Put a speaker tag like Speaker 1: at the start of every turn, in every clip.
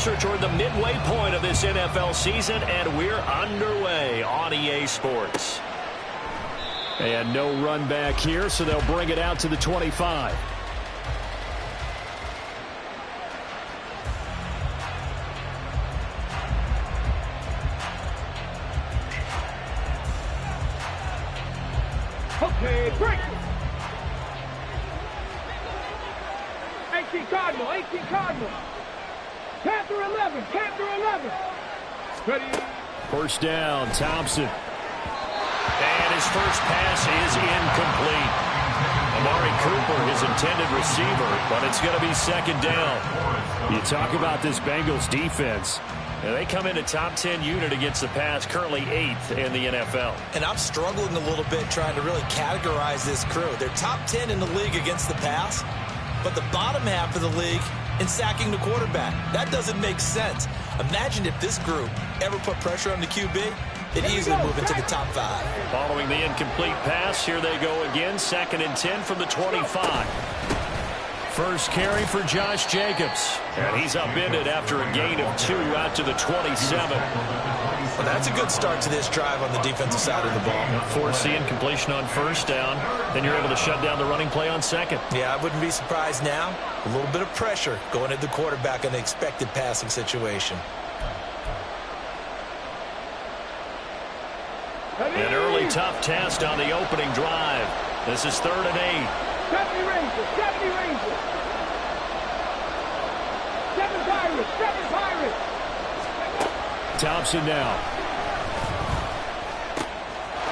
Speaker 1: closer toward the midway point of this NFL season, and we're underway on EA Sports.
Speaker 2: And no run back here, so they'll bring it out to the 25.
Speaker 3: Okay, break. 18 Cardinal, 18 Cardinal. Panther 11, Panther 11. Ready.
Speaker 2: First down, Thompson.
Speaker 1: And his first pass is incomplete. Amari Cooper, his intended receiver, but it's going to be second down.
Speaker 2: You talk about this Bengals defense.
Speaker 1: Now they come in a top 10 unit against the pass, currently 8th in the NFL.
Speaker 4: And I'm struggling a little bit trying to really categorize this crew. They're top 10 in the league against the pass, but the bottom half of the league in sacking the quarterback. That doesn't make sense. Imagine if this group ever put pressure on the QB, they'd easily move into the top 5.
Speaker 1: Following the incomplete pass, here they go again, 2nd and 10 from the 25.
Speaker 2: First carry for Josh Jacobs.
Speaker 1: And he's upended after a gain of 2 out to the 27.
Speaker 4: Well, that's a good start to this drive on the defensive side of the ball.
Speaker 1: Force the incompletion on first down. Then you're able to shut down the running play on second.
Speaker 4: Yeah, I wouldn't be surprised now. A little bit of pressure going at the quarterback in an expected passing situation.
Speaker 1: An early tough test on the opening drive. This is 3rd and 8.
Speaker 3: 70 Rangers, 70 Rangers. 7 Pirates, 7 Pirates.
Speaker 2: Thompson now.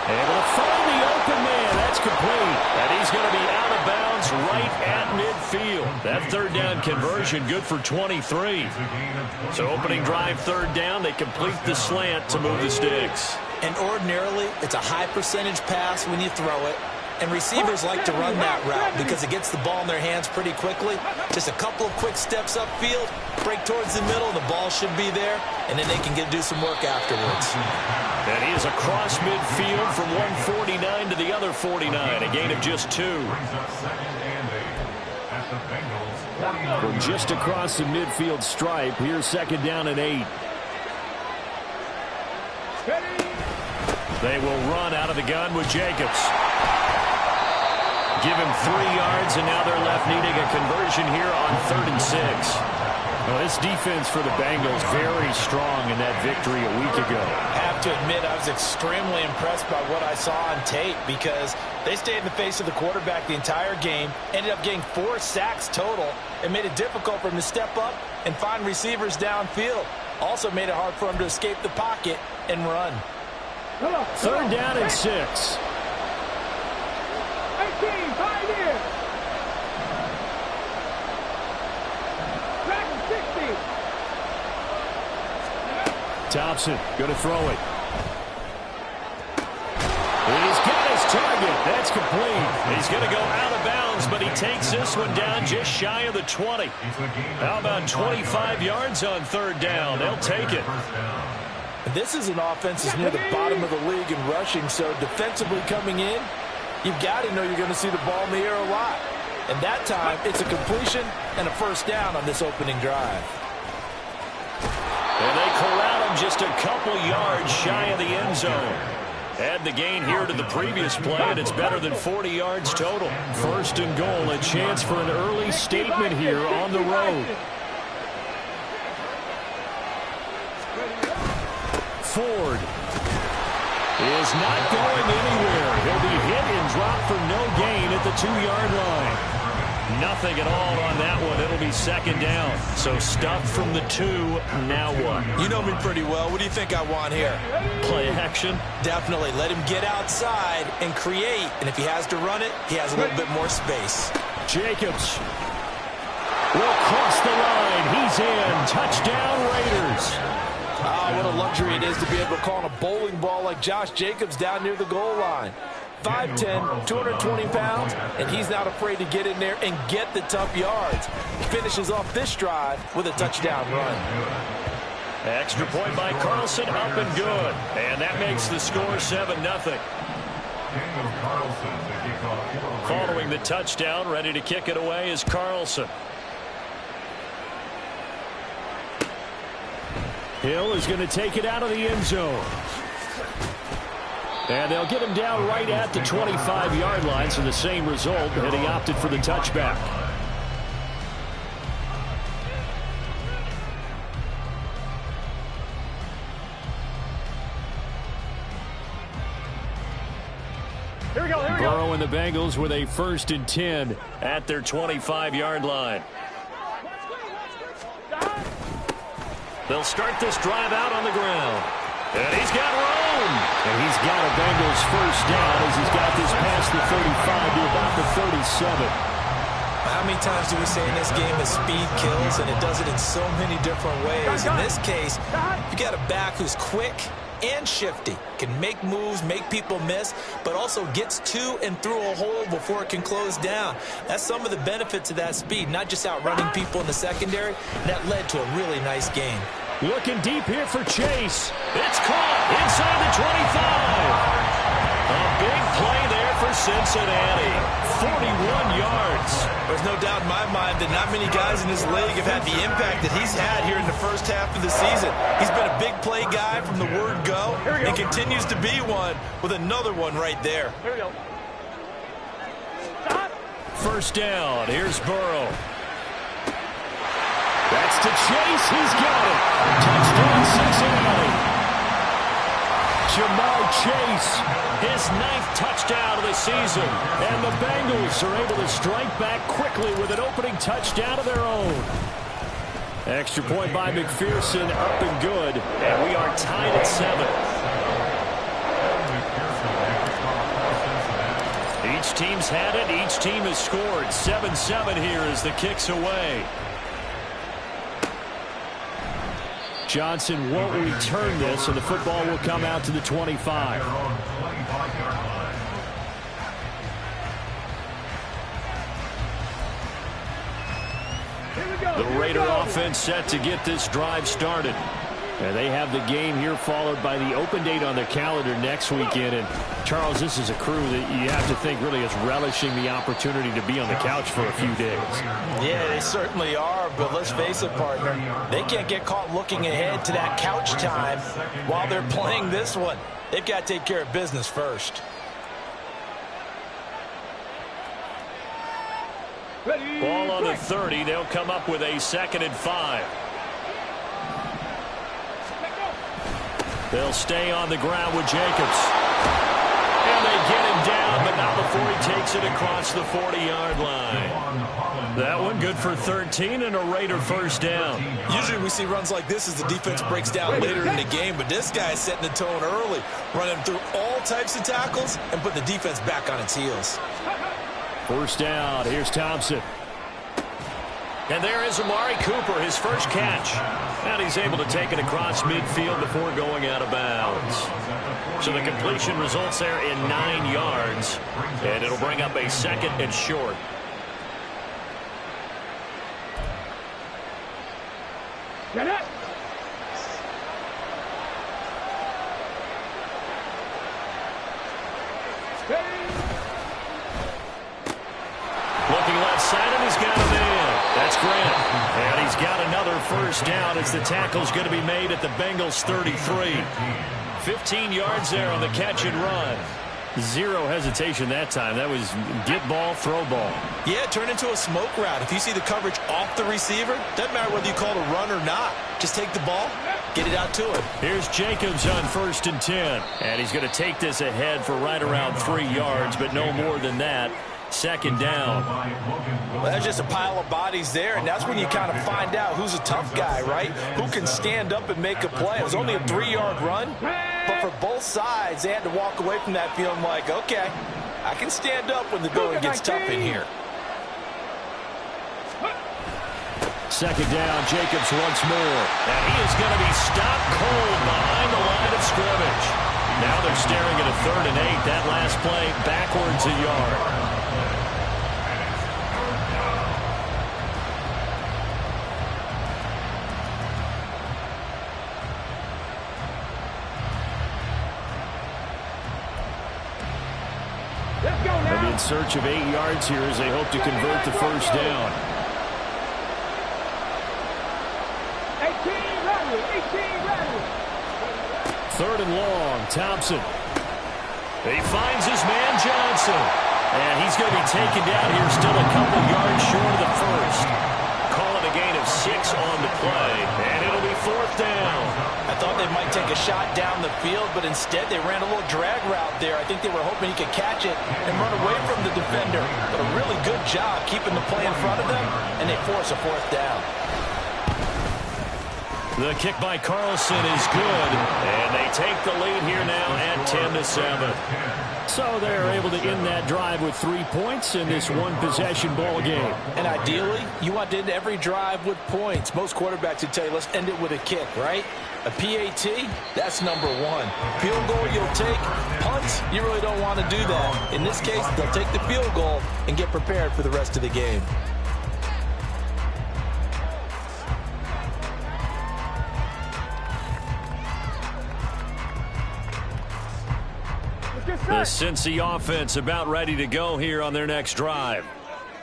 Speaker 2: Able to find the open man. That's complete.
Speaker 1: And he's going to be out of bounds right at midfield. That 3rd down conversion good for 23. So opening drive 3rd down, they complete the slant to move the sticks.
Speaker 4: And ordinarily, it's a high percentage pass when you throw it. And receivers like to run that route because it gets the ball in their hands pretty quickly. Just a couple of quick steps upfield, break towards the middle, the ball should be there, and then they can do some work afterwards.
Speaker 1: And he is across midfield from 149 to the other 49, a gain of just 2.
Speaker 2: From just across the midfield stripe, here's 2nd down and 8.
Speaker 1: They will run out of the gun with Jacobs. Give him 3 yards, and now they're left needing a conversion here on 3rd and 6.
Speaker 2: Well, this defense for the Bengals very strong in that victory a week ago.
Speaker 5: I have to admit, I was extremely impressed by what I saw on tape because they stayed in the face of the quarterback the entire game, ended up getting 4 sacks total, and made it difficult for him to step up and find receivers downfield. Also made it hard for him to escape the pocket and run.
Speaker 2: 3rd down and 6.
Speaker 3: 18, Pioneer. Dragon 60.
Speaker 2: Thompson going to throw it. He's got his target. That's complete.
Speaker 1: He's going to go out of bounds, but he takes this one down just shy of the 20. How about 25 yards on 3rd down? They'll take it.
Speaker 5: This is an offense that's near the bottom of the league in rushing, so defensively coming in, you've got to know you're going to see the ball in the air a lot. And that time, it's a completion and a first down on this opening drive.
Speaker 1: And they corral him just a couple yards shy of the end zone. Add the gain here to the previous play, and it's better than 40 yards total.
Speaker 2: 1st and goal, a chance for an early statement here on the road. Ford is not going anywhere. He'll be hit and dropped for no gain at the 2-yard line.
Speaker 1: Nothing at all on that one. It'll be 2nd down. So stuffed from the 2. Now what?
Speaker 4: You know me pretty well. What do you think I want here?
Speaker 1: Play action?
Speaker 4: Definitely. Let him get outside and create. And if he has to run it, he has a little bit more space.
Speaker 2: Jacobs will cross the line. He's in. Touchdown, Raiders.
Speaker 5: What a luxury it is to be able to call a bowling ball like Josh Jacobs down near the goal line. 5'10", 220 pounds, and he's not afraid to get in there and get the tough yards. Finishes off this drive with a touchdown run.
Speaker 1: Extra point by Carlson, up and good. And that makes the score 7-0. Following the touchdown, ready to kick it away is Carlson.
Speaker 2: Hill is going to take it out of the end zone. And they'll get him down right at the 25-yard line, so the same result, and he opted for the touchback. Burrow and the Bengals with a 1st and 10
Speaker 1: at their 25-yard line. They'll start this drive out on the ground. And he's got room.
Speaker 2: And he's got a Bengals 1st down as he's got this past the 35 to about the 37.
Speaker 4: How many times do we say in this game that speed kills, and it does it in so many different ways? In this case, you got a back who's quick and shifty, can make moves, make people miss, but also gets to and through a hole before it can close down. That's some of the benefits of that speed, not just outrunning people in the secondary. And that led to a really nice game.
Speaker 2: Looking deep here for Chase.
Speaker 1: It's caught inside the 25. A big play there for Cincinnati. 41 yards.
Speaker 4: There's no doubt in my mind that not many guys in this league have had the impact that he's had here in the first half of the season. He's been a big play guy from the word go and continues to be one with another one right there.
Speaker 3: Here we go.
Speaker 2: 1st down. Here's Burrow. That's to Chase. He's got it. Touchdown, Cincinnati. Jamar Chase,
Speaker 1: his 9th touchdown of the season.
Speaker 2: And the Bengals are able to strike back quickly with an opening touchdown of their own. Extra point by McPherson, up and good.
Speaker 1: And we are tied at 7. Each team's had it. Each team has scored. 7-7 here as the kick's away.
Speaker 2: Johnson won't return this, and the football will come out to the 25.
Speaker 1: The Raider offense set to get this drive started.
Speaker 2: And they have the game here followed by the open date on their calendar next weekend. And, Charles, this is a crew that you have to think really is relishing the opportunity to be on the couch for a few days.
Speaker 5: Yeah, they certainly are, but let's face it, partner. They can't get caught looking ahead to that couch time while they're playing this one. They've got to take care of business first.
Speaker 1: Ball on the 30. They'll come up with a 2nd and 5. They'll stay on the ground with Jacobs. And they get him down, but not before he takes it across the 40-yard line. That one good for 13 and a Raider 1st down.
Speaker 4: Usually we see runs like this as the defense breaks down later in the game, but this guy is setting the tone early, running through all types of tackles and putting the defense back on its heels.
Speaker 2: 1st down. Here's Thompson.
Speaker 1: And there is Amari Cooper, his first catch. And he's able to take it across midfield before going out of bounds. So the completion results there in 9 yards. And it'll bring up a 2nd and short.
Speaker 3: Get it.
Speaker 1: Looking left side, and he's got him in. That's Grant. And he's got another 1st down as the tackle's going to be made at the Bengals 33. 15 yards there on the catch and run.
Speaker 2: Zero hesitation that time. That was get ball, throw ball.
Speaker 4: Yeah, turn into a smoke route. If you see the coverage off the receiver, doesn't matter whether you call it a run or not. Just take the ball, get it out to him.
Speaker 2: Here's Jacobs on 1st and 10.
Speaker 1: And he's going to take this ahead for right around 3 yards, but no more than that. 2nd down.
Speaker 5: Well, that's just a pile of bodies there, and that's when you kind of find out who's a tough guy, right? Who can stand up and make a play. It was only a 3-yard run, but for both sides, they had to walk away from that feeling like, okay, I can stand up when the going gets tough in here.
Speaker 2: 2nd down, Jacobs once more.
Speaker 1: And he is going to be stopped cold behind the line of scrimmage. Now they're staring at a 3rd and 8. That last play backwards a yard.
Speaker 2: They'll be in search of 8 yards here as they hope to convert the 1st down.
Speaker 3: 18 ready.
Speaker 2: 3rd and long. Thompson. He finds his man Johnson. And he's going to be taken down here, still a couple yards short of the first. Call it a gain of 6 on the play, and it'll be 4th down.
Speaker 5: I thought they might take a shot down the field, but instead they ran a little drag route there. I think they were hoping he could catch it and run away from the defender. But a really good job keeping the play in front of them, and they force a 4th down.
Speaker 1: The kick by Carlson is good, and they take the lead here now at 10-7.
Speaker 2: So they're able to end that drive with 3 points in this one-possession ball game.
Speaker 5: And ideally, you want to end every drive with points. Most quarterbacks would tell you, let's end it with a kick, right? A PAT, that's number 1. Field goal, you'll take. Punts, you really don't want to do that. In this case, they'll take the field goal and get prepared for the rest of the game.
Speaker 1: The Cincy offense about ready to go here on their next drive.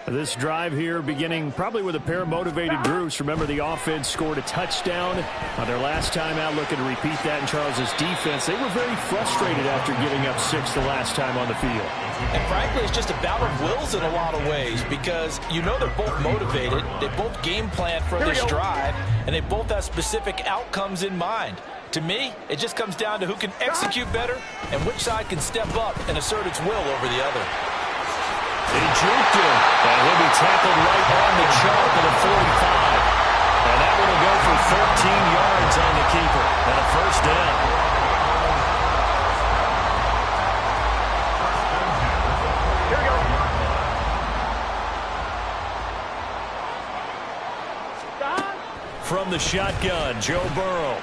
Speaker 2: This drive here beginning probably with a pair of motivated groups. Remember, the offense scored a touchdown on their last time out, looking to repeat that in Charles's defense. They were very frustrated after giving up 6 the last time on the field.
Speaker 5: And frankly, it's just a battle of wills in a lot of ways because you know they're both motivated. They both game plan for this drive, and they both have specific outcomes in mind. To me, it just comes down to who can execute better and which side can step up and assert its will over the other.
Speaker 1: He juked him, and he'll be tackled right on the chalk at a 45. And that one will go for 13 yards on the keeper and a 1st down.
Speaker 3: Here we go.
Speaker 1: From the shotgun, Joe Burrow.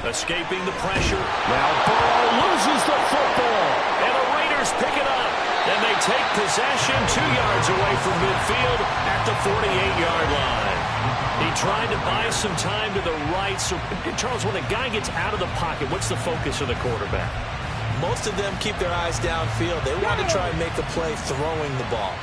Speaker 1: Escaping the pressure. Now Burrow loses the football. And the Raiders pick it up. And they take possession 2 yards away from midfield at the 48-yard line. He tried to buy some time to the right. So, Charles, when a guy gets out of the pocket, what's the focus of the quarterback?
Speaker 4: Most of them keep their eyes downfield. They want to try and make a play throwing the ball.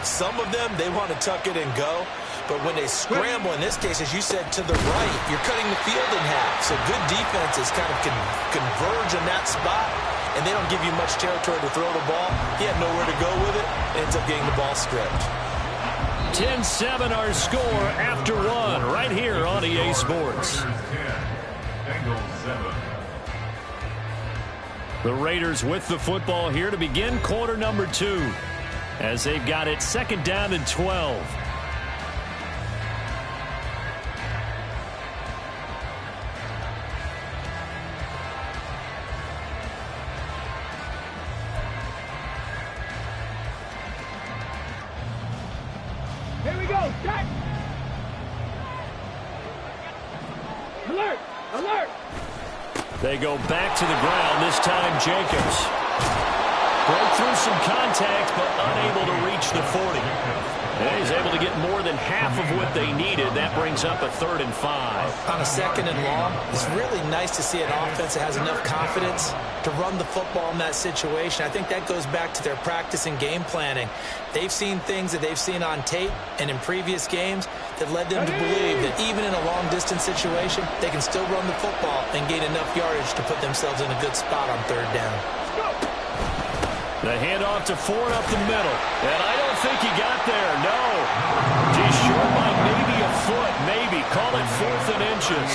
Speaker 4: Some of them, they want to tuck it and go. But when they scramble, in this case, as you said, to the right, you're cutting the field in half. So good defenses kind of converge in that spot, and they don't give you much territory to throw the ball. He had nowhere to go with it, ends up getting the ball stripped.
Speaker 1: 10-7 our score after 1 right here on EA Sports. The Raiders with the football here to begin quarter number 2 as they've got it 2nd down and 12.
Speaker 3: Here we go. Jack. Alert. Alert.
Speaker 1: They go back to the ground, this time Jacobs. Broke through some contact, but unable to reach the 40. And he's able to get more than half of what they needed. That brings up a 3rd and 5.
Speaker 4: On a 2nd and long, it's really nice to see an offense that has enough confidence to run the football in that situation. I think that goes back to their practice and game planning. They've seen things that they've seen on tape and in previous games that led them to believe that even in a long-distance situation, they can still run the football and gain enough yardage to put themselves in a good spot on 3rd down.
Speaker 1: The handoff to Ford up the middle. And I don't think he got there. No. He's short by maybe a foot. Maybe. Call it 4th and inches.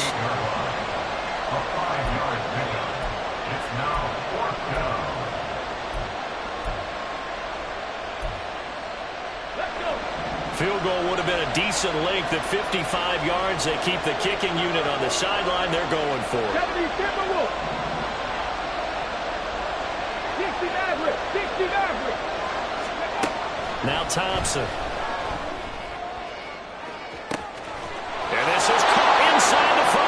Speaker 6: A 5-yard pickup. It's now 4th down.
Speaker 3: Let's go.
Speaker 1: Field goal would have been a decent length at 55 yards. They keep the kicking unit on the sideline. They're going for it.
Speaker 3: 70 Timberwolves. 60 Maverick. 60 Maverick.
Speaker 1: Now Thompson. And this is caught inside the 5.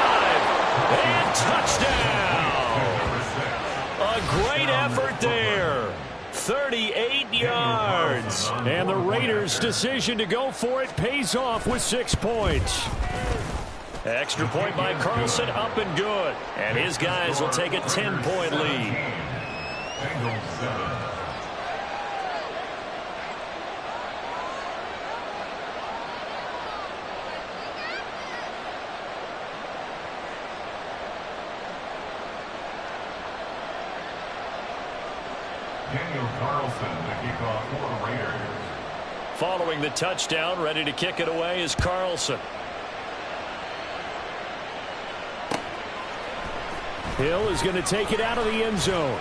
Speaker 1: And touchdown. A great effort there. 38 yards.
Speaker 2: And the Raiders' decision to go for it pays off with 6 points.
Speaker 1: Extra point by Carlson, up and good. And his guys will take a 10-point lead.
Speaker 6: Bengals 7. Daniel Carlson to kick off for the Raiders.
Speaker 1: Following the touchdown, ready to kick it away is Carlson. Hill is going to take it out of the end zone.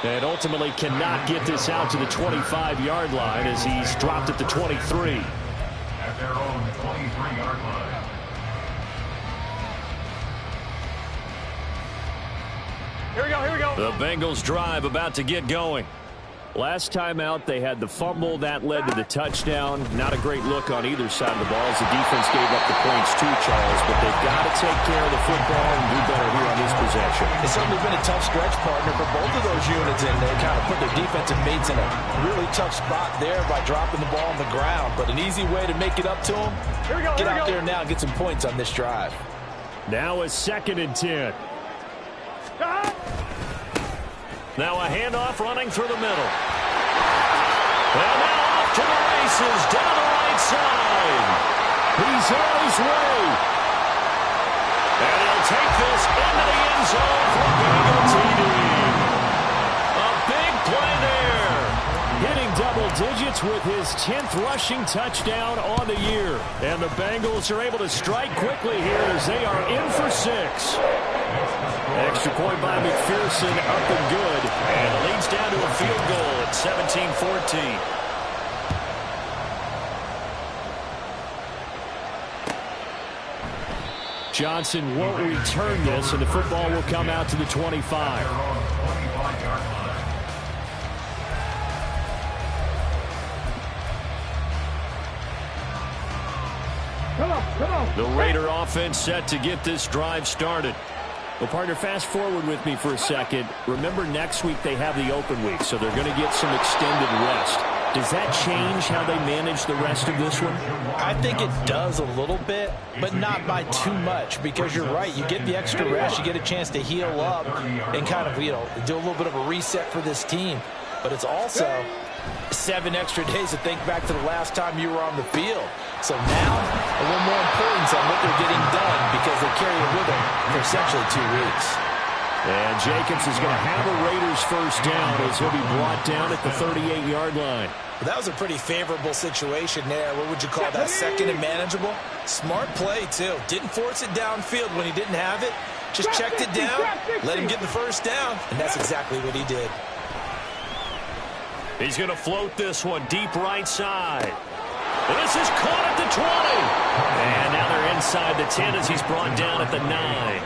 Speaker 1: And ultimately cannot get this out to the 25-yard line as he's dropped at the 23.
Speaker 6: At their own 23-yard line.
Speaker 3: Here we go.
Speaker 1: The Bengals drive about to get going. Last time out, they had the fumble. That led to the touchdown. Not a great look on either side of the ball as the defense gave up the points too, Charles. But they've got to take care of the football and do better here on this possession.
Speaker 5: It's certainly been a tough stretch, partner, for both of those units, and they kind of put their defensive mates in a really tough spot there by dropping the ball on the ground. But an easy way to make it up to them, get out there now and get some points on this drive.
Speaker 1: Now a 2nd and 10. Now a handoff running through the middle. And now off to the races down the right side. He's on his way. And he'll take this into the end zone for a Bengal TD. A big play there. Hitting double digits with his 10th rushing touchdown on the year. And the Bengals are able to strike quickly here as they are in for 6. Extra point by McPherson, up and good. And it leads down to a field goal at 17-14. Johnson won't return this, and the football will come out to the 25.
Speaker 6: Their own 25-yard line.
Speaker 3: Come on.
Speaker 1: The Raider offense set to get this drive started. Well, partner, fast forward with me for a second. Remember, next week they have the open week, so they're going to get some extended rest. Does that change how they manage the rest of this one?
Speaker 5: I think it does a little bit, but not by too much, because you're right. You get the extra rest. You get a chance to heal up and kind of, do a little bit of a reset for this team. But it's also 7 extra days to think back to the last time you were on the field. So now, a little more importance on what they're getting done because they carry it with them for essentially 2 weeks.
Speaker 1: And Jacobs is going to have a Raiders first down as he'll be brought down at the 38-yard line.
Speaker 4: Well, that was a pretty favorable situation there. What would you call that, 2nd and manageable? Smart play, too. Didn't force it downfield when he didn't have it. Just checked it down, let him get the first down, and that's exactly what he did.
Speaker 1: He's going to float this one deep right side. This is caught at the 20. And now they're inside the 10 as he's brought down at the 9.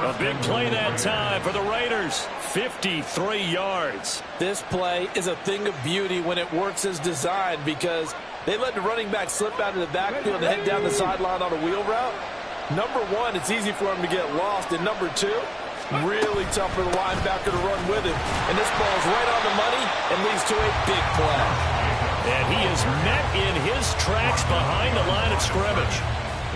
Speaker 1: A big play that time for the Raiders. 53 yards.
Speaker 5: This play is a thing of beauty when it works as designed because they let the running back slip out of the backfield and head down the sideline on a wheel route. Number 1, it's easy for him to get lost. And number 2, really tough for the linebacker to run with him. And this ball is right on the money and leads to a big play.
Speaker 1: And he is met in his tracks behind the line of scrimmage.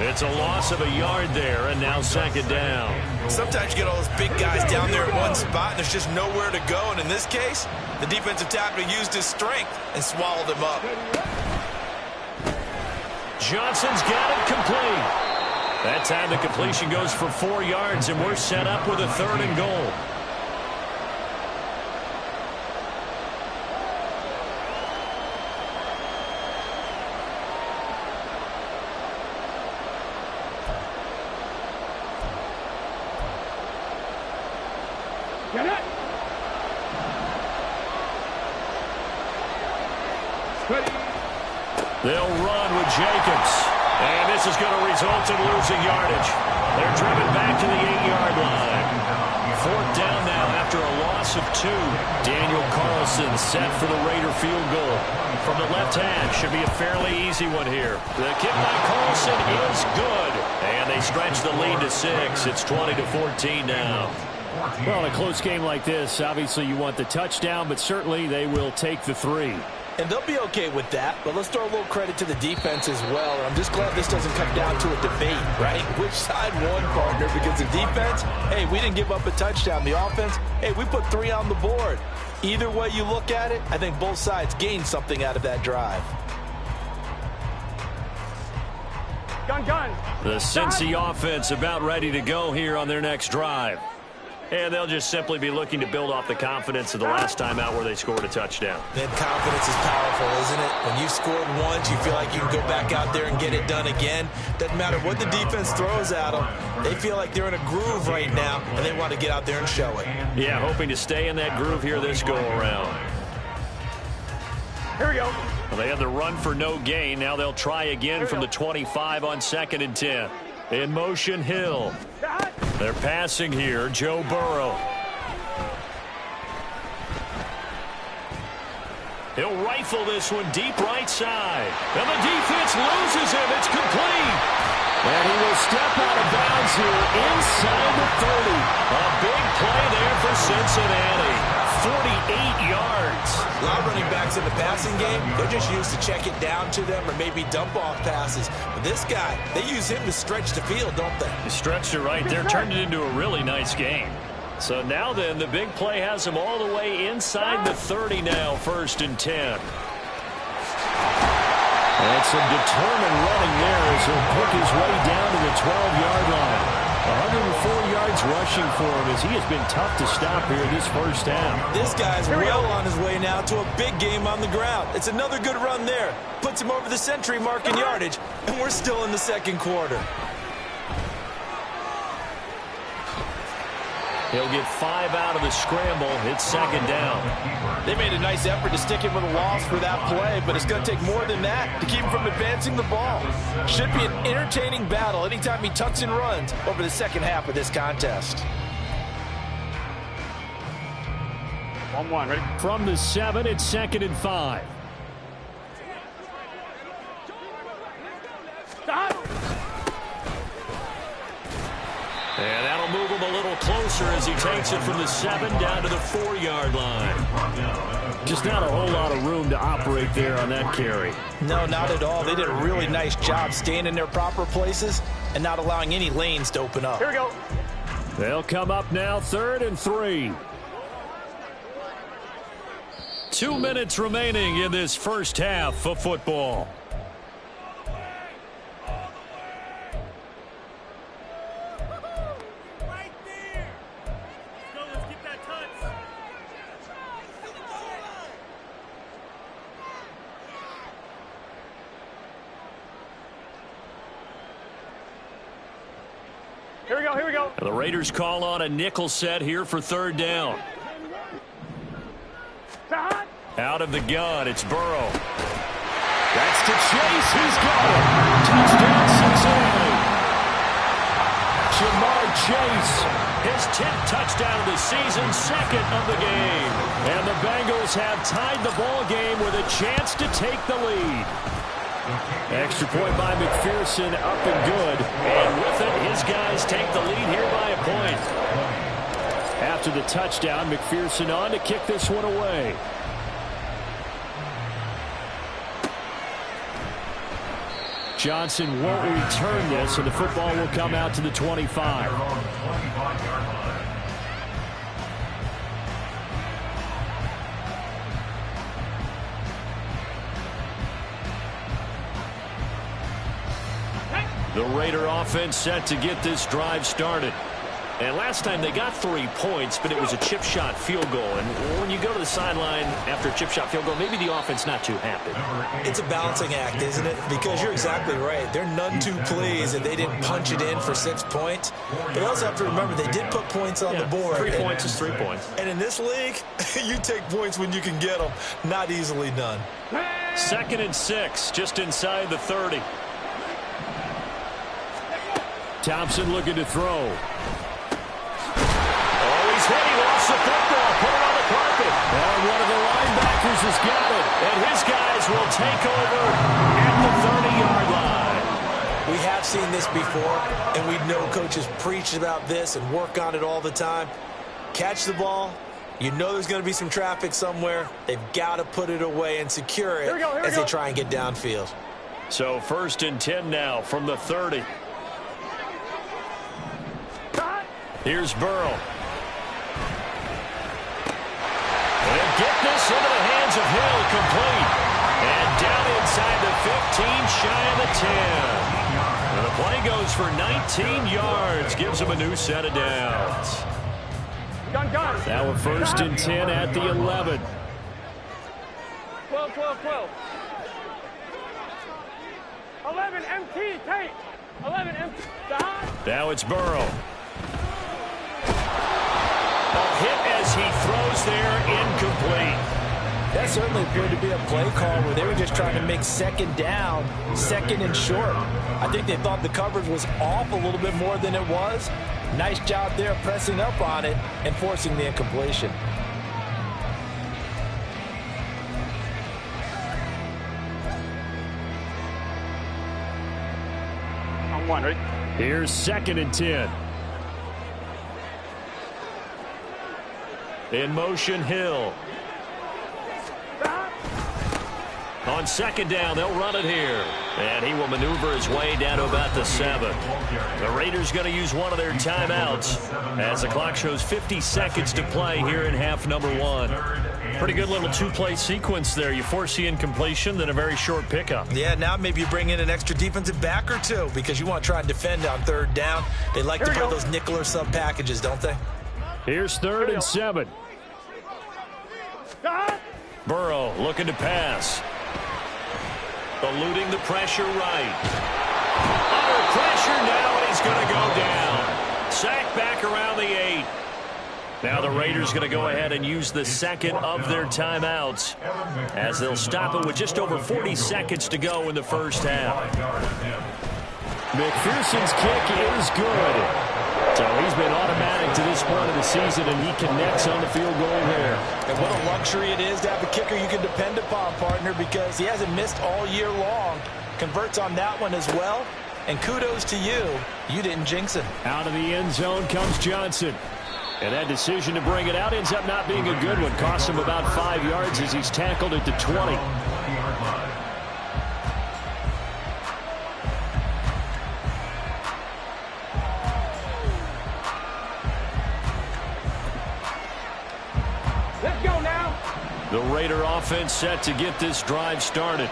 Speaker 1: It's a loss of a yard there, and now 2nd down.
Speaker 4: Sometimes you get all those big guys down there at one spot, and there's just nowhere to go. And in this case, the defensive tackle used his strength and swallowed him up.
Speaker 1: Johnson's got it complete. That time the completion goes for 4 yards, and we're set up with a 3rd and goal.
Speaker 3: Get it. Ready.
Speaker 1: They'll run with Jacobs. And this is going to result in losing yardage. They're driven back to the 8-yard line. 4th down now after a loss of 2. Daniel Carlson set for the Raider field goal. From the left hand, should be a fairly easy one here. The kick by Carlson is good. And they stretch the lead to 6. It's 20-14 now. Well, in a close game like this, obviously you want the touchdown, but certainly they will take the 3.
Speaker 5: And they'll be okay with that, but let's throw a little credit to the defense as well. I'm just glad this doesn't come down to a debate, right? Which side won, partner? Because the defense, hey, we didn't give up a touchdown. The offense, hey, we put 3 on the board. Either way you look at it, I think both sides gained something out of that drive.
Speaker 3: Gun.
Speaker 1: The Cincy offense about ready to go here on their next drive. And they'll just simply be looking to build off the confidence of the last time out where they scored a touchdown.
Speaker 4: Then confidence is powerful, isn't it? When you've scored once, you feel like you can go back out there and get it done again. Doesn't matter what the defense throws at them. They feel like they're in a groove right now, and they want to get out there and show it.
Speaker 1: Yeah, hoping to stay in that groove here this go-around.
Speaker 3: Here we go.
Speaker 1: Well, they had the run for no gain. Now they'll try again from the 25 on 2nd and 10. In motion, Hill. They're passing here, Joe Burrow. He'll rifle this one deep right side. And the defense loses him. It's complete. And he will step out of bounds here inside the 30. A big play there for Cincinnati. 48 yards.
Speaker 4: A lot of running backs in the passing game, they're just used to check it down to them or maybe dump off passes. But this guy, they use him to stretch the field, don't they?
Speaker 1: He stretched it right there, turned it into a really nice game. So now then, the big play has him all the way inside the 30 now, 1st and 10. And some determined running there as he'll pick his way down to the 12-yard line. 104 yards rushing for him as he has been tough to stop here this first half.
Speaker 4: This guy's well on his way now to a big game on the ground. It's another good run there. Puts him over the century mark in yardage, and we're still in the 2nd quarter.
Speaker 1: He'll get 5 out of the scramble. It's 2nd down.
Speaker 5: They made a nice effort to stick him with a loss for that play, but it's going to take more than that to keep him from advancing the ball. Should be an entertaining battle anytime he tucks and runs over the second half of this contest.
Speaker 3: 1-1, ready?
Speaker 1: From the 7, it's 2nd and 5. And that'll move him a little closer as he takes it from the 7 down to the 4-yard line. Just not a whole lot of room to operate there on that carry.
Speaker 5: No, not at all. They did a really nice job staying in their proper places and not allowing any lanes to open up.
Speaker 3: Here we go.
Speaker 1: They'll come up now 3rd and 3. 2 minutes remaining in this first half of football.
Speaker 3: Here we go.
Speaker 1: The Raiders call on a nickel set here for 3rd down. Out of the gun, it's Burrow. That's to Chase. He's got it. Touchdown, Cincinnati. Jamar Chase, his 10th touchdown of the season, 2nd of the game. And the Bengals have tied the ball game with a chance to take the lead. Extra point by McPherson, up and good. And with it, his guys take the lead here by a point. After the touchdown, McPherson on to kick this one away. Johnson won't return this, and the football will come out to the 25. The Raider offense set to get this drive started. And last time they got 3 points, but it was a chip shot field goal. And when you go to the sideline after a chip shot field goal, maybe the offense not too happy.
Speaker 4: It's a balancing act, isn't it? Because you're exactly right. They're none too pleased that they didn't punch it in for 6 points. But you also have to remember they did put points on the board.
Speaker 1: 3 points is 3 points.
Speaker 4: And in this league, you take points when you can get them. Not easily done.
Speaker 1: 2nd and 6, just inside the 30. Thompson looking to throw. He's hit. He lost the football. Put it on the carpet. And one of the linebackers has got it. And his guys will take over at the 30-yard line.
Speaker 4: We have seen this before, and we know coaches preach about this and work on it all the time. Catch the ball. You know there's going to be some traffic somewhere. They've got to put it away and secure it as they try and get downfield.
Speaker 1: So 1st and 10 now from the 30. Here's Burrow. They'll get this into the hands of Hill, complete. And down inside the 15, shy of the 10. And the play goes for 19 yards, gives him a new set of downs.
Speaker 3: Gun.
Speaker 2: Now a 1st and 10 at the 11.
Speaker 3: 12. 11 MT, Tate. 11 MT.
Speaker 2: Now it's Burrow. A hit as he throws there, incomplete.
Speaker 5: That certainly appeared to be a play call where they were just trying to make second down, second and short. I think they thought the coverage was off a little bit more than it was. Nice job there pressing up on it and forcing the incompletion.
Speaker 3: On one, right?
Speaker 2: Here's 2nd and 10. In motion, Hill. On 2nd down, they'll run it here. And he will maneuver his way down to about the 7. The Raiders going to use one of their timeouts as the clock shows 50 seconds to play here in half number 1. Pretty good little 2-play sequence there. You force the incompletion, then a very short pickup.
Speaker 5: Yeah, now maybe you bring in an extra defensive back or two because you want to try and defend on 3rd down. They like to play those nickel or sub packages, don't they?
Speaker 2: Here's 3rd and 7. Burrow looking to pass. Eluding the pressure right. Under pressure now, and he's going to go down. Sack back around the 8. Now the Raiders going to go ahead and use the 2nd of their timeouts as they'll stop it with just over 40 seconds to go in the first half. McPherson's kick is good. So he's been automatic to this point of the season, and he connects on the field goal there.
Speaker 5: And what a luxury it is to have a kicker you can depend upon, partner, because he hasn't missed all year long. Converts on that one as well. And kudos to you. You didn't jinx him.
Speaker 2: Out of the end zone comes Johnson. And that decision to bring it out ends up not being a good one. Costs him about 5 yards as he's tackled at the 20. The Raider offense set to get this drive started.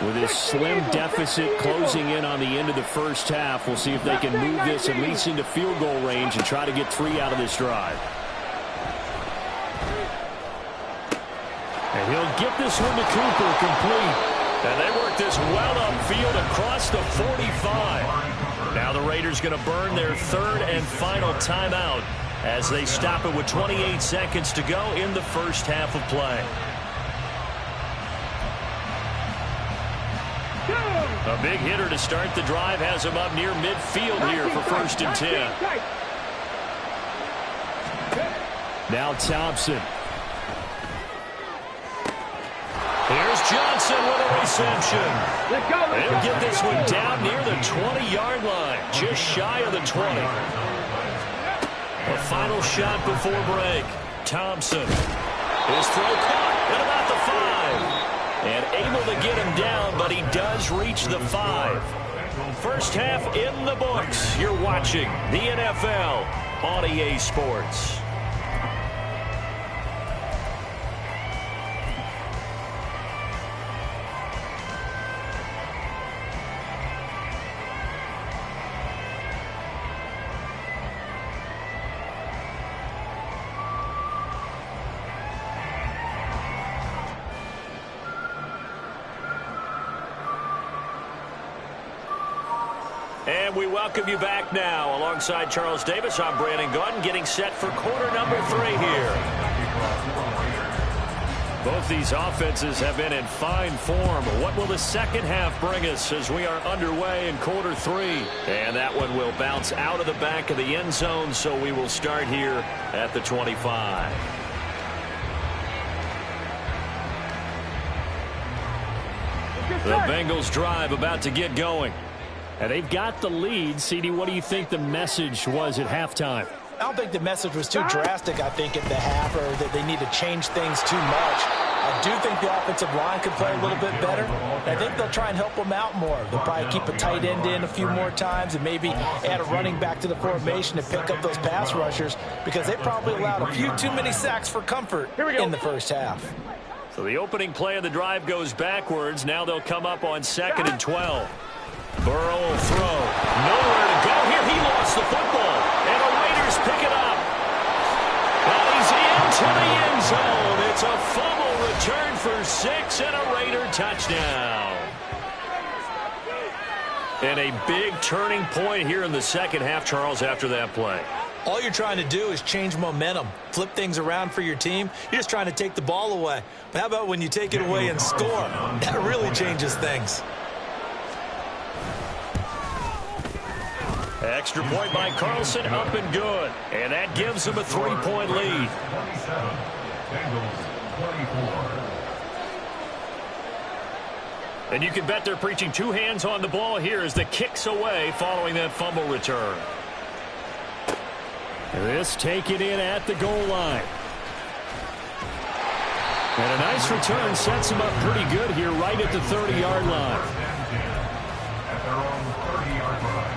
Speaker 2: With his slim deficit closing in on the end of the first half, we'll see if they can move this at least into field goal range and try to get 3 out of this drive. And he'll get this one to Cooper complete. And they work this well upfield across the 45. Now the Raiders going to burn their 3rd and final timeout as they stop it with 28 seconds to go in the first half of play. A big hitter to start the drive has him up near midfield here for 1st and 10. Now Thompson. Here's Johnson with a reception. They'll get this one down near the 20-yard line, just shy of the 20. A final shot before break. Thompson. His throw caught at about the 5. And able to get him down, but he does reach the 5. First half in the books. You're watching the NFL on EA Sports. And we welcome you back now. Alongside Charles Davis, I'm Brandon Gaudin, getting set for quarter number 3 here. Both these offenses have been in fine form. What will the second half bring us as we are underway in quarter 3? And that one will bounce out of the back of the end zone, so we will start here at the 25. The Bengals drive about to get going. And they've got the lead. CD, what do you think the message was at halftime?
Speaker 5: I don't think the message was too drastic, I think, at the half, or that they need to change things too much. I do think the offensive line could play a little bit better. I think they'll try and help them out more. They'll probably keep a tight end in a few more times and maybe add a running back to the formation to pick up those pass rushers, because they probably allowed a few too many sacks for comfort in the first half.
Speaker 2: So the opening play of the drive goes backwards. Now they'll come up on 2nd and 12. Burrow will throw. Nowhere to go here. He lost the football. And the Raiders pick it up.
Speaker 1: And a big turning point here in the second half, Charles, after that play.
Speaker 4: All you're trying to do is change momentum, flip things around for your team. You're just trying to take the ball away. But how about when you take it away and score? That really changes things.
Speaker 1: Extra point by Carlson, up and good. And that gives them a 3-point lead.
Speaker 6: 27, Bengals 24.
Speaker 1: And you can bet they're preaching two hands on the ball here as the kick's away following that fumble return.
Speaker 2: This taken in at the goal line. And a nice return sets him up pretty good here right at the 30-yard line.
Speaker 6: At their own 30-yard line.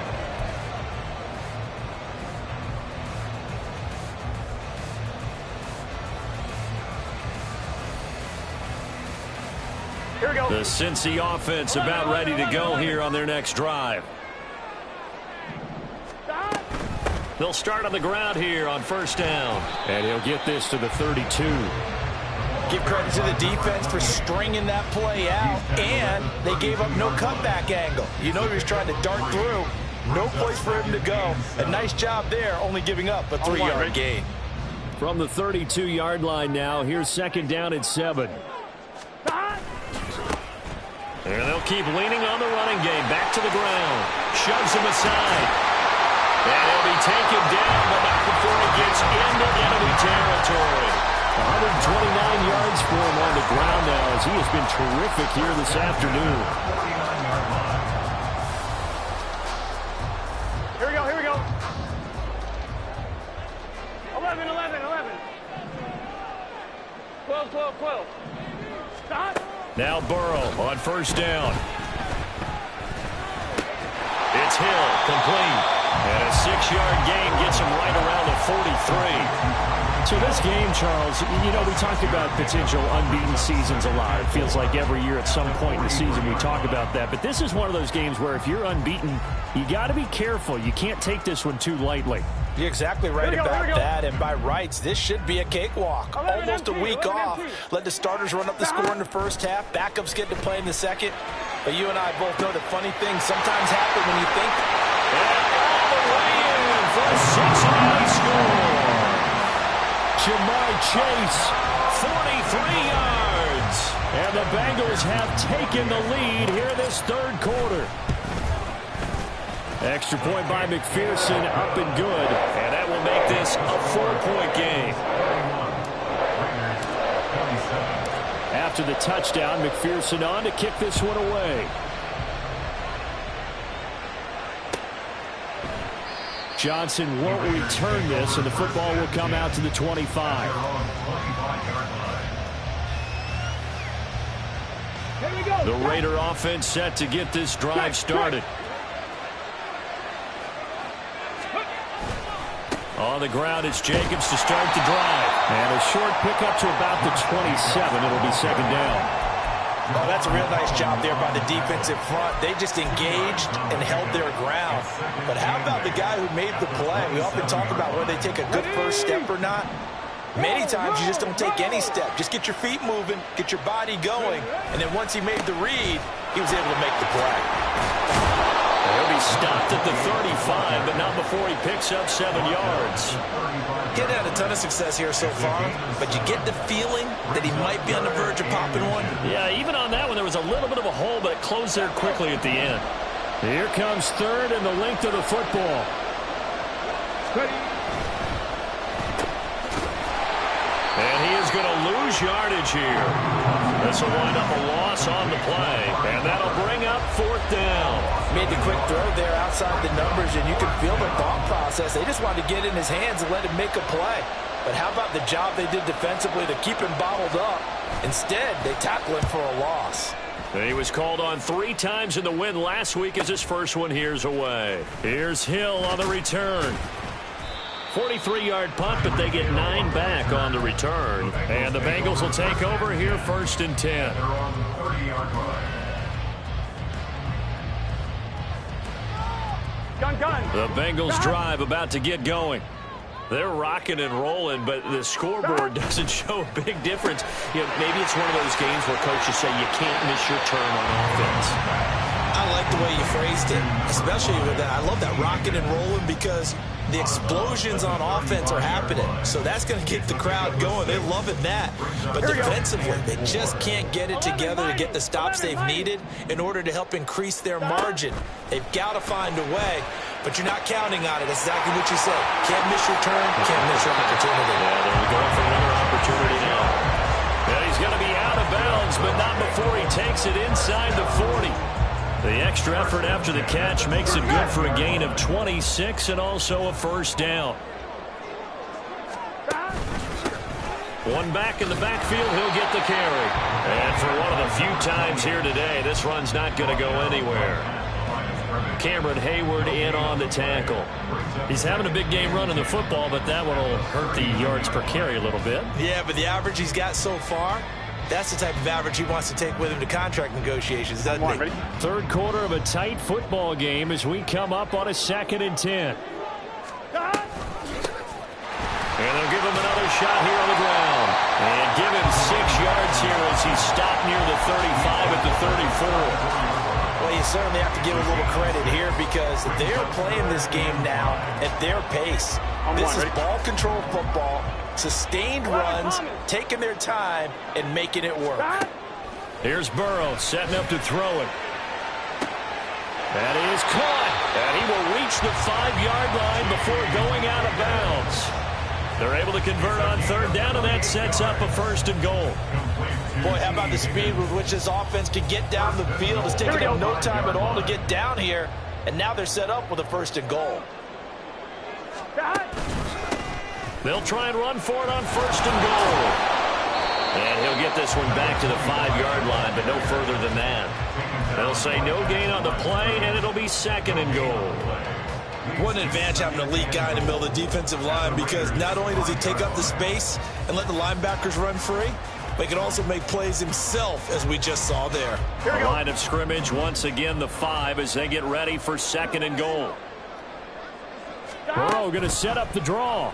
Speaker 3: Here we go.
Speaker 1: The Cincy offense about ready to go here on their next drive. They'll start on the ground here on first down.
Speaker 2: And he'll get this to the 32.
Speaker 5: Give credit to the defense for stringing that play out, and they gave up no cutback angle. You know he was trying to dart through. No place for him to go. A nice job there, only giving up a 3-yard gain.
Speaker 2: From the 32-yard line now, here's second down at 7.
Speaker 1: And they'll keep leaning on the running game. Back to the ground. Shoves him aside. And he'll be taken down, but not before he gets into enemy territory.
Speaker 2: 129 yards for him on the ground now as he has been terrific here this afternoon.
Speaker 6: 49-yard line.
Speaker 3: Here we go, here we go. 11, 11, 11. 12, 12, 12. Stop.
Speaker 1: Now Burrow on first down. It's Hill, complete. And a 6-yard gain gets him right around the 43.
Speaker 2: So this game, Charles, you know, we talked about potential unbeaten seasons a lot. It feels like every year at some point in the season we talk about that. But this is one of those games where if you're unbeaten, you got to be careful. You can't take this one too lightly.
Speaker 5: You're exactly right about that, and by rights, this should be a cakewalk. Almost a week off. Let the starters run up the score in the first half. Backups get to play in the second. But you and I both know that funny things sometimes happen when you think.
Speaker 1: And all the way in for a Cincinnati score.
Speaker 2: Jamar Chase,
Speaker 1: 43 yards.
Speaker 2: and the Bengals have taken the lead here this third quarter. Extra point by McPherson, up and good.
Speaker 1: And that will make this a 4-point game.
Speaker 2: After the touchdown, McPherson on to kick this one away. Johnson won't return this, and the football will come out to the 25.
Speaker 3: Here we go.
Speaker 1: The Raider offense set to get this drive started. On the ground, it's Jacobs to start the drive.
Speaker 2: And a short pickup to about the 27. It'll be second down.
Speaker 5: Oh, that's a real nice job there by the defensive front. They just engaged and held their ground. But how about the guy who made the play? We often talk about whether they take a good first step or not. Many times you just don't take any step. Just get your feet moving, get your body going, and then once he made the read, he was able to make the play.
Speaker 1: He'll be stopped at the 35, but not before he picks up 7 yards.
Speaker 4: He's had a ton of success here so far, but you get the feeling that he might be on the verge of popping one.
Speaker 1: Yeah, even on that one, there was a little bit of a hole, but it closed there quickly at the end.
Speaker 2: Here comes third and the length of the football.
Speaker 1: And he is going to lose yardage here. This will wind up a loss on the play, and that'll bring up fourth down.
Speaker 5: Made the quick throw there outside the numbers, and you can feel the thought process. They just wanted to get in his hands and let him make a play. But how about the job they did defensively to keep him bottled up? Instead, they tackle him for a loss.
Speaker 1: He was called on 3 times in the win last week as his first one here's away. Here's Hill on the return. 43-yard punt, but they get 9 back on the return. And the Bengals will take over here first and 10.
Speaker 6: They're on the 30-yard line.
Speaker 3: Gun.
Speaker 1: The Bengals drive about to get going. They're rocking and rolling, but the scoreboard doesn't show a big difference. You know, maybe it's one of those games where coaches say you can't miss your turn on offense.
Speaker 4: I like the way you phrased it, especially with that. I love that rocking and rolling because the explosions on offense are happening. So that's going to get the crowd going. They're loving that. But defensively, they just can't get it together to get the stops they've needed in order to help increase their margin. They've got to find a way, but you're not counting on it. That's exactly what you said. Can't miss your turn, can't miss your opportunity.
Speaker 1: Yeah, they're going for another opportunity now. Yeah, he's going to be out of bounds, but not before he takes it inside the 40. The extra effort after the catch makes it good for a gain of 26 and also a first down. One back in the backfield, he'll get the carry. And for one of the few times here today, this run's not going to go anywhere. Cameron Hayward in on the tackle. He's having a big game running the football, but that one will hurt the yards per carry a little bit.
Speaker 4: Yeah, but the average he's got so far, that's the type of average he wants to take with him to contract negotiations, doesn't he?
Speaker 1: Third quarter of a tight football game as we come up on a 2nd and 10. And they'll give him another shot here on the ground. And give him 6 yards here as he stopped near the 35 at the 34.
Speaker 5: Well, you certainly have to give a little credit here because they're playing this game now at their pace. This is ball control football, sustained runs, taking their time, and making it work.
Speaker 1: Here's Burrow setting up to throw it. That is caught. And he will reach the 5-yard line before going out of bounds. They're able to convert on 3rd down, and that sets up a 1st and goal.
Speaker 5: Boy, how about the speed with which this offense can get down the field? It's taking them no time at all to get down here, and now they're set up with a 1st and goal.
Speaker 1: They'll try and run for it on 1st and goal. And he'll get this one back to the 5-yard line, but no further than that. They'll say no gain on the play, and it'll be 2nd and goal.
Speaker 4: What an advantage having an elite guy in the middle of the defensive line because not only does he take up the space and let the linebackers run free, but he can also make plays himself, as we just saw there.
Speaker 1: The line of scrimmage, once again, the 5 as they get ready for 2nd and goal. Burrow going to set up the draw.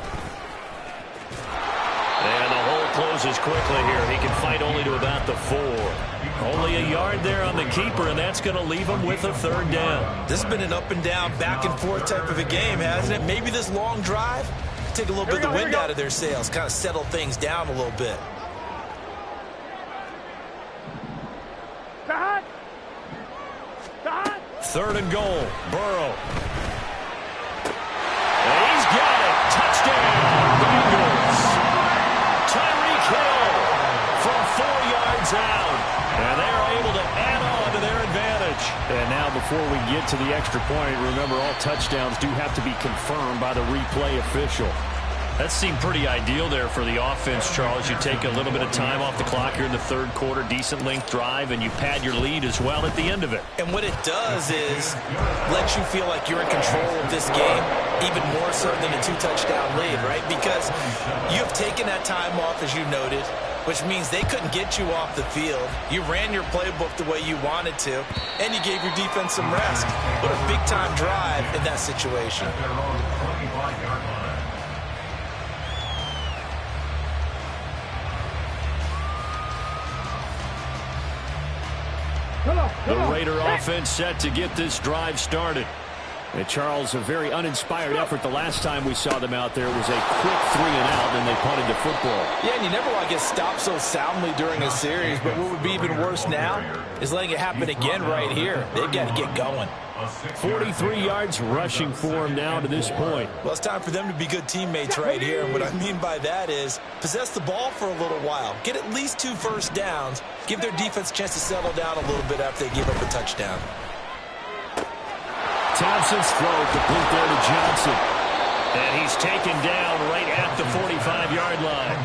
Speaker 1: And the hole closes quickly here. He can fight only to about the 4. Only a yard there on the keeper, and that's going to leave him with a 3rd down.
Speaker 4: This has been an up and down, back and forth type of a game, hasn't it? Maybe this long drive take a little bit of the wind out of their sails, kind of settle things down a little bit.
Speaker 1: Third and goal. Burrow. And he's got it. Touchdown, Bengals. Tyreek Hill from 4 yards out. And they're able to add on to their advantage. And now before we get to the extra point, remember all touchdowns do have to be confirmed by the replay official. That seemed pretty ideal there for the offense, Charles. You take a little bit of time off the clock here in the 3rd quarter, decent length drive, and you pad your lead as well at the end of it.
Speaker 4: And what it does is let you feel like you're in control of this game, even more so than a 2-touchdown lead, right? Because you've taken that time off, as you noted, which means they couldn't get you off the field. You ran your playbook the way you wanted to, and you gave your defense some rest. What a big-time drive in that situation.
Speaker 1: The Raider offense set to get this drive started. And Charles, a very uninspired effort the last time we saw them out there. It was a quick 3 and out, and they punted the football.
Speaker 5: Yeah, and you never want to get stopped so soundly during a series, but what would be even worse now is letting it happen again right here. They've got to get going.
Speaker 1: 43 yards rushing for him now to this point.
Speaker 4: Well, it's time for them to be good teammates right here. And what I mean by that is possess the ball for a little while. Get at least 2 first downs. Give their defense a chance to settle down a little bit after they give up a touchdown.
Speaker 1: Thompson's throw complete there to Johnson. And he's taken down right at the 45-yard line.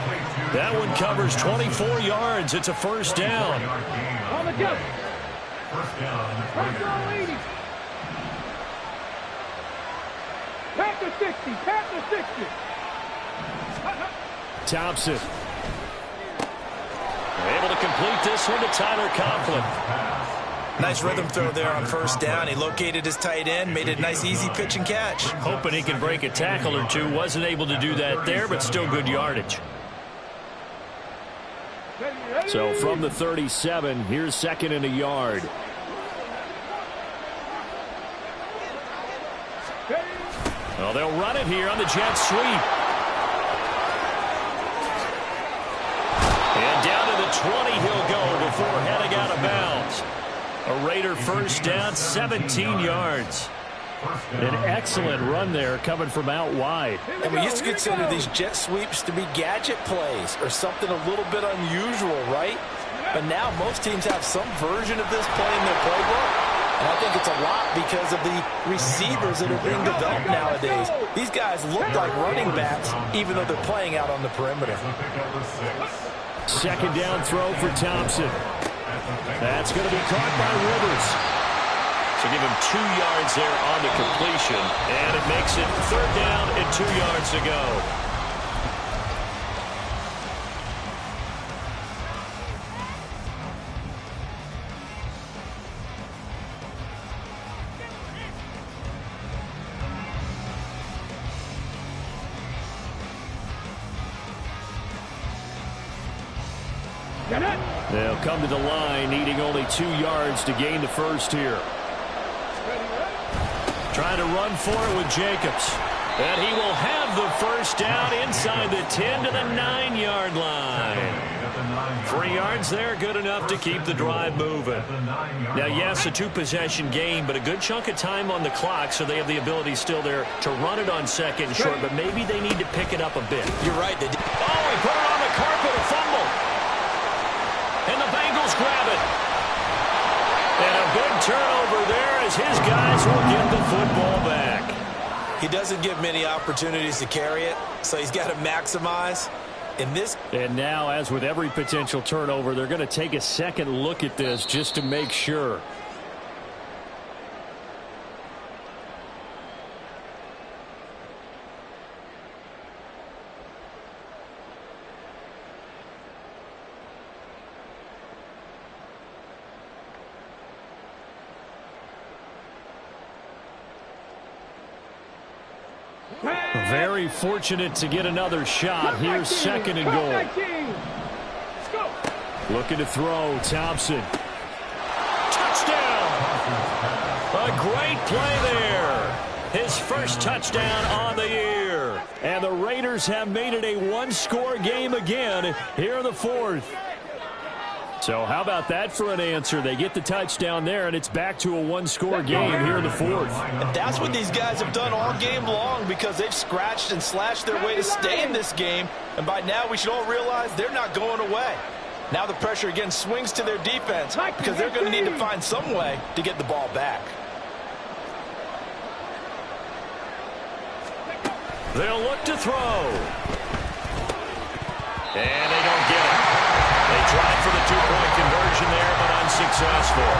Speaker 1: That one covers 24 yards. It's a 1st down.
Speaker 3: On the jump.
Speaker 6: First down.
Speaker 3: First down, ladies. Panther 60. Panther 60.
Speaker 1: Thompson. Able to complete this one to Tyler Conklin.
Speaker 4: Nice rhythm throw there on 1st down. He located his tight end, made it a nice, easy pitch and catch.
Speaker 1: Hoping he can break a tackle or two. Wasn't able to do that there, but still good yardage. So from the 37, here's 2nd and a yard.
Speaker 2: Well, they'll run it here on the jet sweep. And down to the 20 he'll go before heading out of bounds. A Raider first down, 17 yards. An excellent run there coming from out wide.
Speaker 5: And we used to consider these jet sweeps to be gadget plays or something a little bit unusual, right? But now most teams have some version of this play in their playbook. And I think it's a lot because of the receivers that are being developed nowadays. These guys look like running backs even though they're playing out on the perimeter.
Speaker 2: Second down throw for Thompson. That's going to be caught by Rivers. So give him 2 yards there on the completion, and it makes it third down and 2 yards to go. They'll come to the line, needing only 2 yards to gain the first here. Trying to run for it with Jacobs. And he will have the first down inside the 10 to the 9-yard line. 3 yards there, good enough to keep the drive moving. Now, yes, a 2-possession game, but a good chunk of time on the clock, so they have the ability still there to run it on second short, but maybe they need to pick it up a bit.
Speaker 4: You're right.
Speaker 2: Oh, he put it on the carpet, a fumble. And the Bengals grab it. And a big turnover there as his guys will get the football back.
Speaker 4: He doesn't get many opportunities to carry it, so he's got to maximize.
Speaker 2: And now, as with every potential turnover, they're going to take a second look at this just to make sure. Very fortunate to get another shot. Here's second and goal. Looking to throw, Thompson. Touchdown! A great play there. His first touchdown on the year. And the Raiders have made it a one-score game again here in the fourth. So how about that for an answer? They get the touchdown there, and it's back to a one-score game here in the fourth.
Speaker 5: And that's what these guys have done all game long because they've scratched and slashed their way to stay in this game. And by now, we should all realize they're not going away. Now the pressure again swings to their defense because they're going to need to find some way to get the ball back.
Speaker 2: They'll look to throw. And they don't get it. They tried for the two-point conversion there, but unsuccessful.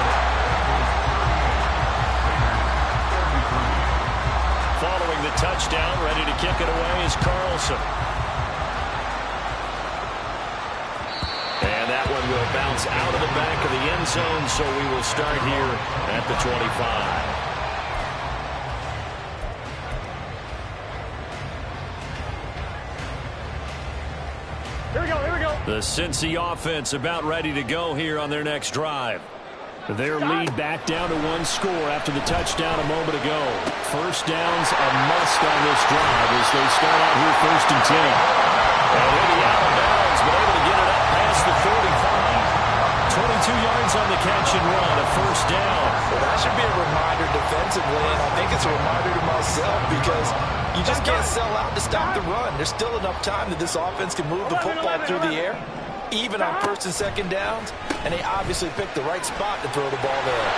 Speaker 2: Following the touchdown, ready to kick it away is Carlson. And that one will bounce out of the back of the end zone, so we will start here at the 25. The Cincy offense about ready to go here on their next drive. Their lead back down to one score after the touchdown a moment ago. First down's a must on this drive as they start out here first and 10. And he'll be out of bounds, but able to get it up past the 45. 22 yards on the catch and run, a first down.
Speaker 5: Well, that should be a reminder defensively, and I think it's a reminder to myself because you just can't sell out to stop the run. There's still enough time that this offense can move the football through the air, even on first and second downs, and they obviously picked the right spot to throw the ball there.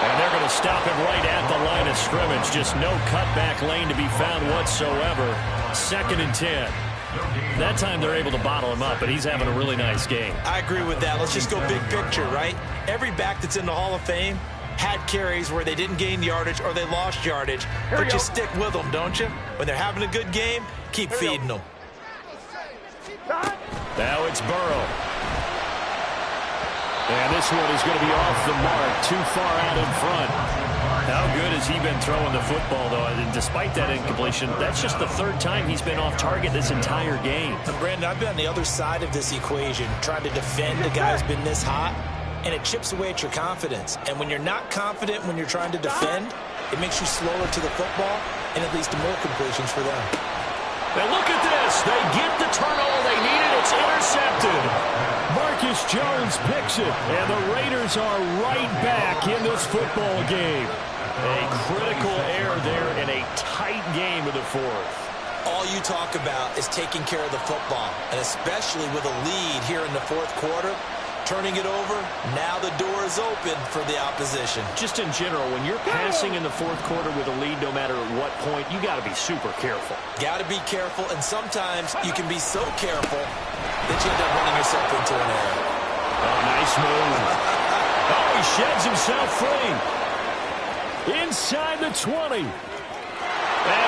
Speaker 2: And they're going to stop him right at the line of scrimmage. Just no cutback lane to be found whatsoever. Second and 10. That time they're able to bottle him up, but he's having a really nice game.
Speaker 4: I agree with that. Let's just go big picture, right? Every back that's in the Hall of Fame had carries where they didn't gain yardage or they lost yardage, but you stick with them, don't you? When they're having a good game, keep feeding them.
Speaker 2: Now it's Burrow. And this one is going to be off the mark, too far out in front. How good has he been throwing the football, though? And despite that incompletion, that's just the third time he's been off target this entire game.
Speaker 4: Brandon, I've been on the other side of this equation, trying to defend a guy who's been this hot, and it chips away at your confidence. And when you're not confident when you're trying to defend, it makes you slower to the football, and it leads to more completions for them.
Speaker 1: And look at this. They get the turnover they needed. It's intercepted.
Speaker 2: Marcus Jones picks it, and the Raiders are right back in this football game.
Speaker 1: A critical error there in a tight game of the fourth.
Speaker 4: All you talk about is taking care of the football, and especially with a lead here in the fourth quarter, turning it over, now the door is open for the opposition.
Speaker 1: Just in general, when you're passing in the fourth quarter with a lead, no matter at what point, you got to be super careful.
Speaker 4: Got to be careful, and sometimes you can be so careful that you end up running yourself into an error.
Speaker 1: Oh, nice move. Oh, he sheds himself free.
Speaker 2: Inside the 20.
Speaker 1: And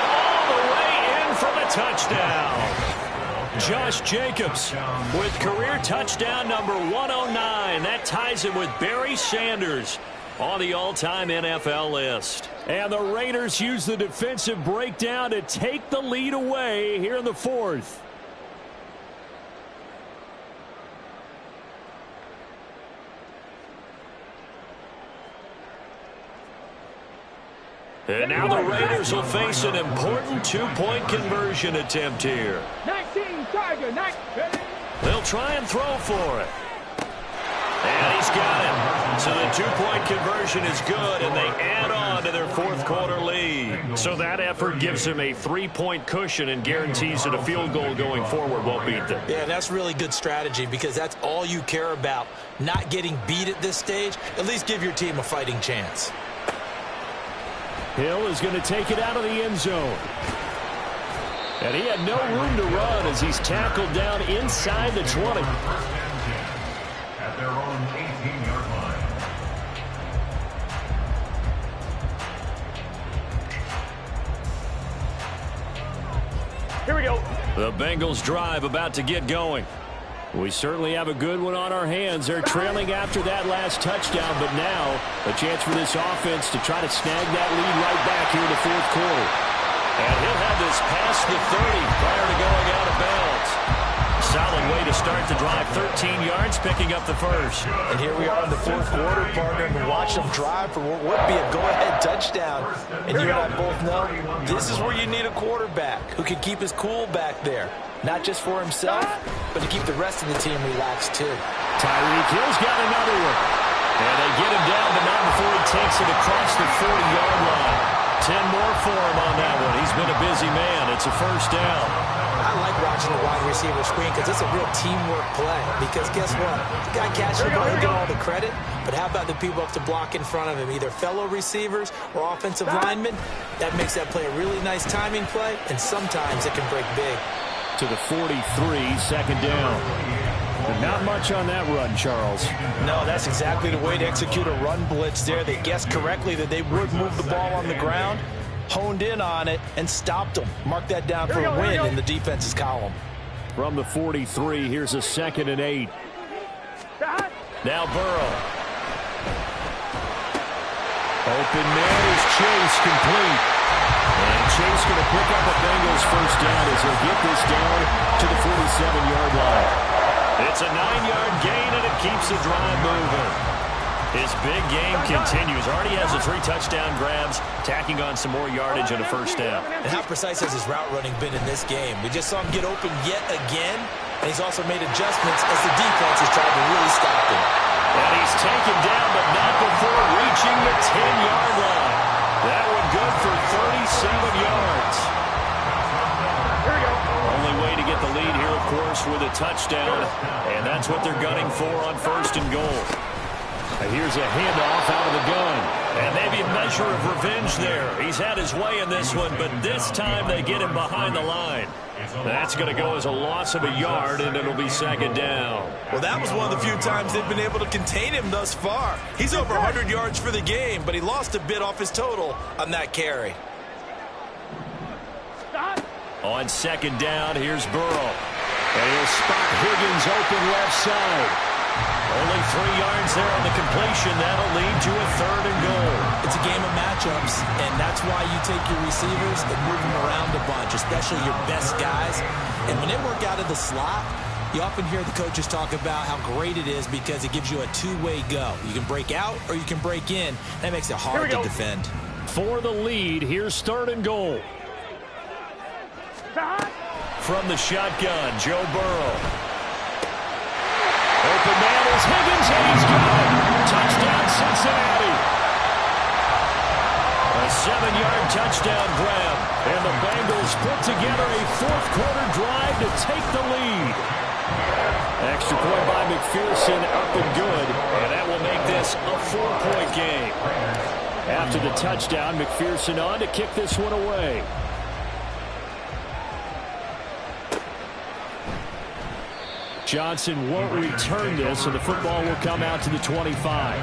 Speaker 1: all the way in for the touchdown.
Speaker 2: Josh Jacobs
Speaker 1: with career touchdown number 109. That ties him with Barry Sanders on the all-time NFL list.
Speaker 2: And the Raiders use the defensive breakdown to take the lead away here in the fourth.
Speaker 1: And now the Raiders will face an important two-point conversion attempt here.
Speaker 3: 19, Tiger, 19.
Speaker 1: They'll try and throw for it. And he's got it. So the two-point conversion is good, and they add on to their fourth quarter lead. So that effort gives them a three-point cushion and guarantees that a field goal going forward won't beat them.
Speaker 4: Yeah, that's really good strategy because that's all you care about. Not getting beat at this stage. At least give your team a fighting chance.
Speaker 2: Hill is going to take it out of the end zone. And he had no room to run as he's tackled down inside the 20.
Speaker 6: At their own 18-yard line.
Speaker 3: Here we go.
Speaker 2: The Bengals drive about to get going. We certainly have a good one on our hands. They're trailing after that last touchdown, but now a chance for this offense to try to snag that lead right back here in the fourth quarter.
Speaker 1: And he'll have this past the 30 prior to going out of bounds. Solid way to start the drive. 13 yards, picking up the first.
Speaker 5: And here we are in the fourth quarter, partner, and watch them drive for what would be a go-ahead touchdown. And you and I both know this is where you need a quarterback who can keep his cool back there. Not just for himself, but to keep the rest of the team relaxed, too.
Speaker 2: Tyreek Hill's got another one.
Speaker 1: And they get him down, but not before he takes it across the 40-yard line. 10 more for him on that one. He's been a busy man. It's a first down.
Speaker 4: I like watching the wide receiver screen because it's a real teamwork play. Because guess what? The guy catching the ball, he'll get all the credit. But how about the people up to block in front of him, either fellow receivers or offensive linemen? That makes that play a really nice timing play, and sometimes it can break big.
Speaker 2: To the 43, second down. But not much on that run, Charles.
Speaker 5: No, that's exactly the way to execute a run blitz there. They guessed correctly that they would move the ball on the ground, honed in on it, and stopped them. Mark that down for a win in the defense's column.
Speaker 2: From the 43, here's a 2nd and 8.
Speaker 1: Now Burrow.
Speaker 2: Open man is Chase, complete. And Chase going to pick up a Bengals first down as he'll get this down to the 47-yard line.
Speaker 1: It's a 9-yard gain, and it keeps the drive moving. His big game continues. Already has the 3 touchdown grabs, tacking on some more yardage and a first down.
Speaker 4: And how precise has his route running been in this game? We just saw him get open yet again, and he's also made adjustments as the defense has tried to really stop him.
Speaker 1: And he's taken down, but not before reaching the 10-yard line. That one good for 37 yards.
Speaker 3: Here we go.
Speaker 1: Only way to get the lead here, of course, with a touchdown. And that's what they're gunning for on 1st and goal.
Speaker 2: And here's a handoff out of the gun.
Speaker 1: And maybe a measure of revenge there. He's had his way in this one, but this time they get him behind the line. That's going to go as a loss of a yard, and it'll be 2nd down.
Speaker 4: Well, that was one of the few times they've been able to contain him thus far. He's over 100 yards for the game, but he lost a bit off his total on that carry.
Speaker 1: On 2nd down, here's Burrow. And he'll spot Higgins open left side. Only 3 yards there on the completion. That'll lead to a 3rd and goal.
Speaker 4: It's a game of matchups, and that's why you take your receivers and move them around a bunch, especially your best guys. And when they work out of the slot, you often hear the coaches talk about how great it is because it gives you a two-way go. You can break out or you can break in. That makes it hard to defend.
Speaker 2: For the lead, here's 3rd and goal.
Speaker 1: from the shotgun, Joe Burrow. Open man is Higgins, and he's got it. Touchdown, Cincinnati. A 7-yard touchdown grab, and the Bengals put together a fourth-quarter drive to take the lead. Extra point by McPherson, up and good, and that will make this a 4-point game. After the touchdown, McPherson on to kick this one away. Johnson won't return this, and the football will come out to the 25.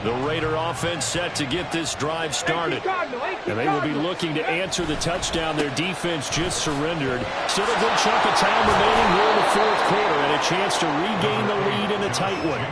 Speaker 1: The Raider offense set to get this drive started. And they will be looking to answer the touchdown their defense just surrendered. Still a good chunk of time remaining here in the fourth quarter and a chance to regain the lead in a tight one.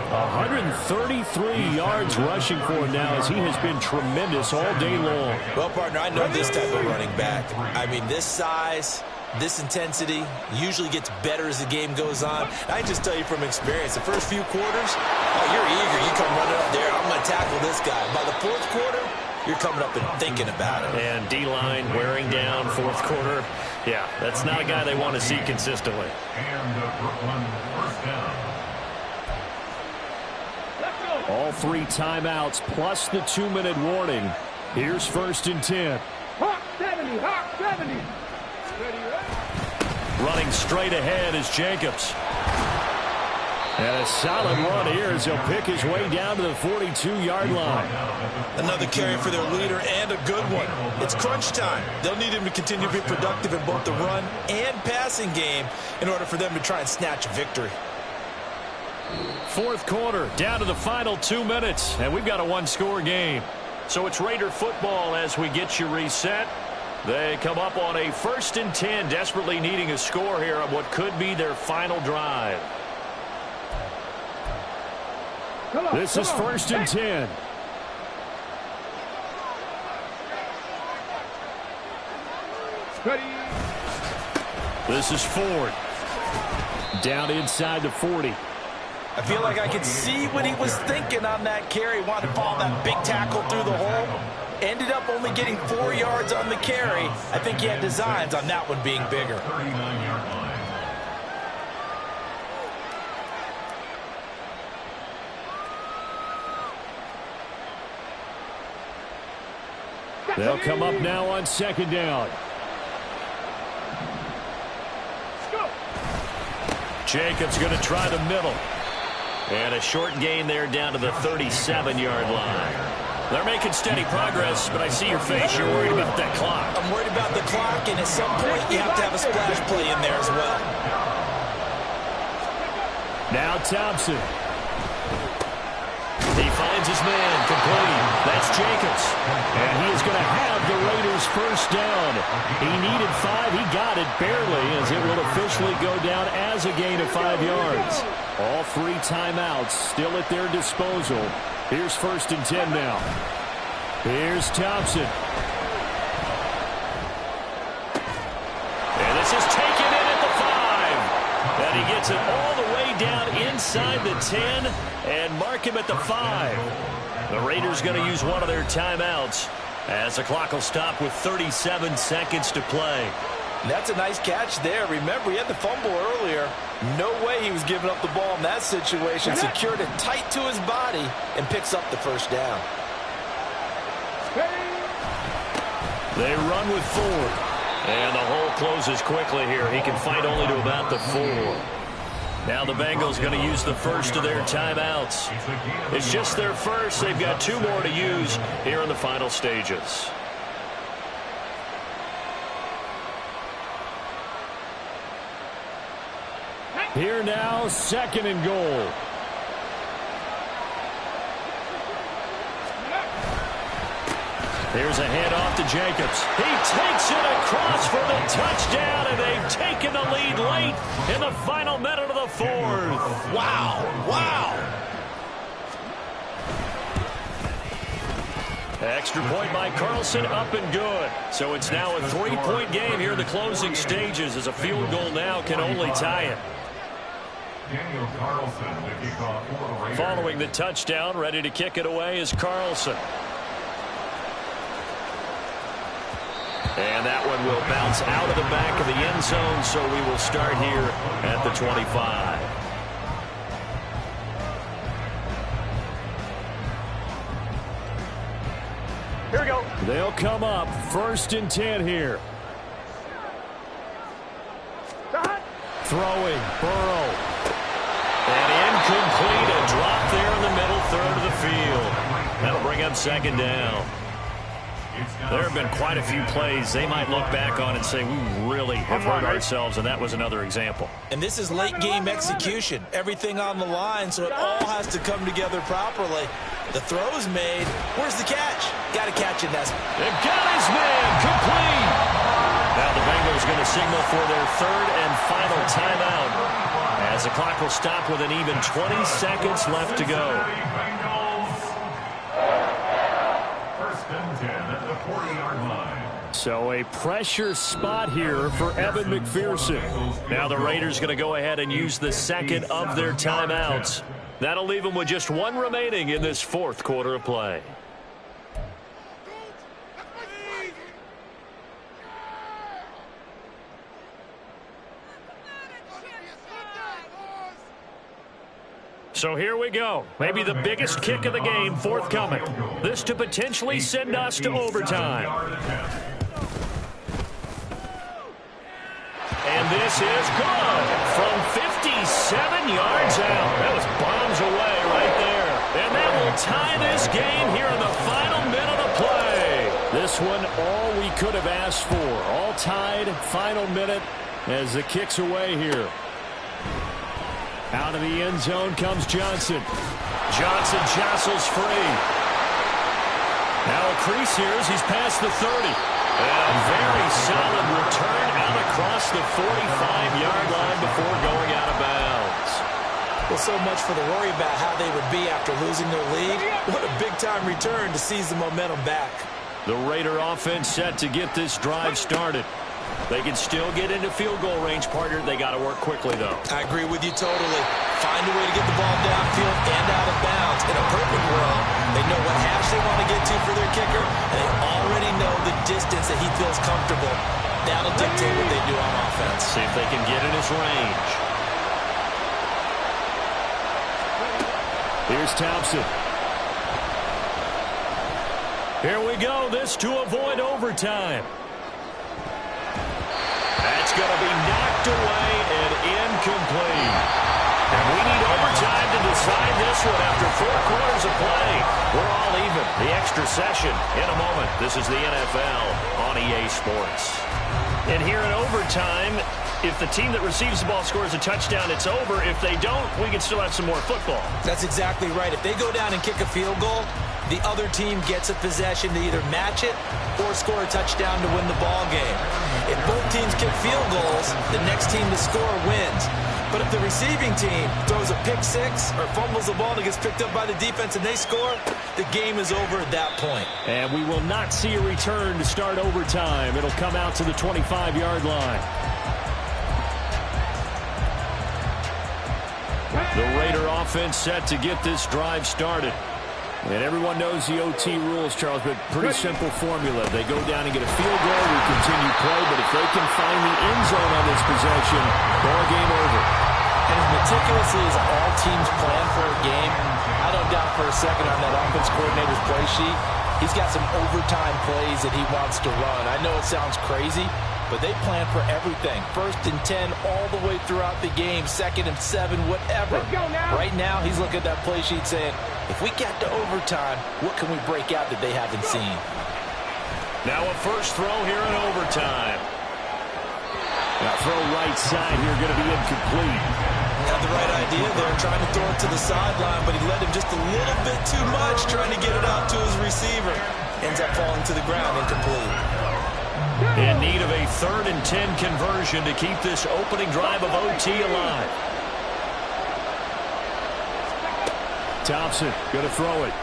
Speaker 1: 133 yards rushing for him now as he has been tremendous all day long.
Speaker 4: Well, partner, I know this type of running back. I mean, this size, this intensity usually gets better as the game goes on. I can just tell you from experience, the first few quarters, oh, you're eager. You come running up there, I'm going to tackle this guy. By the fourth quarter, you're coming up and thinking about it.
Speaker 1: And D-line wearing down fourth quarter. Yeah, that's not a guy they want to see consistently.
Speaker 6: And Brooklyn first down.
Speaker 1: All 3 timeouts plus the 2-minute warning. Here's 1st and 10.
Speaker 3: Hawk 70, Hawk 70.
Speaker 1: Running straight ahead is Jacobs. And a solid run here as he'll pick his way down to the 42-yard line.
Speaker 4: Another carry for their leader and a good one. It's crunch time. They'll need him to continue to be productive in both the run and passing game in order for them to try and snatch a victory.
Speaker 1: Fourth quarter, down to the final 2 minutes, and we've got a 1-score game. So it's Raider football as we get you reset. They come up on a 1st and 10, desperately needing a score here on what could be their final drive. This is 1st and 10. This is Ford. Down inside the 40.
Speaker 5: I feel like I could see what he was thinking on that carry. Wanted to follow that big tackle through the hole. Ended up only getting 4 yards on the carry. I think he had designs on that one being bigger.
Speaker 6: 39-yard line.
Speaker 1: They'll come up now on 2nd down. Jacobs going to try the middle. And a short gain there down to the 37-yard line. They're making steady progress, but I see your face. You're worried about that clock.
Speaker 4: I'm worried about the clock, and at some point you have to have a splash play in there as well.
Speaker 1: Now Thompson. He finds his man, complete. That's Jacobs. And he is going to have the Raiders first down. He needed 5. He got it barely as it will officially go down as a gain of 5 yards. All 3 timeouts still at their disposal. Here's 1st and 10 now. Here's Thompson. And this is taken in at the 5. And he gets it all the way down inside the 10 and mark him at the 5. The Raiders going to use one of their timeouts as the clock will stop with 37 seconds to play.
Speaker 5: That's a nice catch there. Remember, he had the fumble earlier. No way he was giving up the ball in that situation. Secured it tight to his body and picks up the first down.
Speaker 1: They run with Ford. And the hole closes quickly here. He can fight only to about the 4. Now the Bengals going to use the first of their timeouts. It's just their first. They've got 2 more to use here in the final stages. Here now, 2nd and goal. Here's a handoff to Jacobs. He takes it across for the touchdown, and they've taken the lead late in the final minute of the 4th.
Speaker 4: Wow. Wow.
Speaker 1: Extra point by Carlson, up and good. So it's now a 3-point game here in the closing stages as a field goal now can only tie it.
Speaker 6: Daniel Carlson to kick off for the
Speaker 1: Following the touchdown, ready to kick it away is Carlson. And that one will bounce out of the back of the end zone, so we will start here at the 25.
Speaker 2: Here we go.
Speaker 1: They'll come up 1st and 10 here. Throwing, Burrow. And incomplete, a drop there in the middle third of the field. That'll bring up 2nd down. There have been quite a few plays they might look back on and say, we really have hurt ourselves, and that was another example.
Speaker 4: And this is late game execution. Everything on the line, so it all has to come together properly. The throw's made. Where's the catch? Got to catch it, Nesbitt.
Speaker 1: They've got his man, complete. Now the Bengals going to signal for their 3rd and final timeout, as the clock will stop with an even 20 seconds left to go. So a pressure spot here for Evan McPherson. Now the Raiders going to go ahead and use the 2nd of their timeouts. That'll leave them with just 1 remaining in this 4th quarter of play. So here we go. Maybe the biggest kick of the game forthcoming. This to potentially send us to overtime. And this is good from 57 yards out. That was bombs away right there. And that will tie this game here in the final minute of play. This one, all we could have asked for. All tied, final minute as the kick's away here. Out of the end zone comes Johnson. Johnson jostles free. Now a crease here as he's past the 30. And a very solid return out across the 45-yard line before going out of bounds.
Speaker 4: Well, so much for the worry about how they would be after losing their lead. What a big-time return to seize the momentum back.
Speaker 1: The Raider offense set to get this drive started. They can still get into field goal range, partner. They got to work quickly, though.
Speaker 4: I agree with you totally. Find a way to get the ball downfield and out of bounds. In a perfect world, they know what hash they want to get to for their kicker, and they already know the distance that he feels comfortable. That'll dictate what they do on offense.
Speaker 1: See if they can get in his range. Here's Thompson. Here we go. This to avoid overtime. That's going to be knocked away and incomplete. And we need overtime to decide this one after 4 quarters of play. We're all even. The extra session in a moment. This is the NFL on EA Sports. And here in overtime, if the team that receives the ball scores a touchdown, it's over. If they don't, we can still have some more football.
Speaker 4: That's exactly right. If they go down and kick a field goal, the other team gets a possession to either match it or score a touchdown to win the ball game. If both teams kick field goals, the next team to score wins. But if the receiving team throws a pick six or fumbles the ball and it gets picked up by the defense and they score, the game is over at that point.
Speaker 1: And we will not see a return to start overtime. It'll come out to the 25-yard line. The Raider offense set to get this drive started. And everyone knows the OT rules, Charles, but pretty simple formula. They go down and get a field goal, we continue play, but if they can find the end zone on this possession, ball game over.
Speaker 5: And as meticulously as all teams plan for a game, I don't doubt for a second on that offense coordinator's play sheet, he's got some overtime plays that he wants to run. I know it sounds crazy, but they plan for everything. 1st and 10 all the way throughout the game, 2nd and 7, whatever. Right now, he's looking at that play sheet saying, if we get to overtime, what can we break out that they haven't seen?
Speaker 1: Now a first throw here in overtime. Now throw right side here, going to be incomplete.
Speaker 4: Had the right idea there, trying to throw it to the sideline, but he led him just a little bit too much, trying to get it out to his receiver. Ends up falling to the ground, incomplete.
Speaker 1: In need of a 3rd and 10 conversion to keep this opening drive of OT alive. Thompson going to throw it.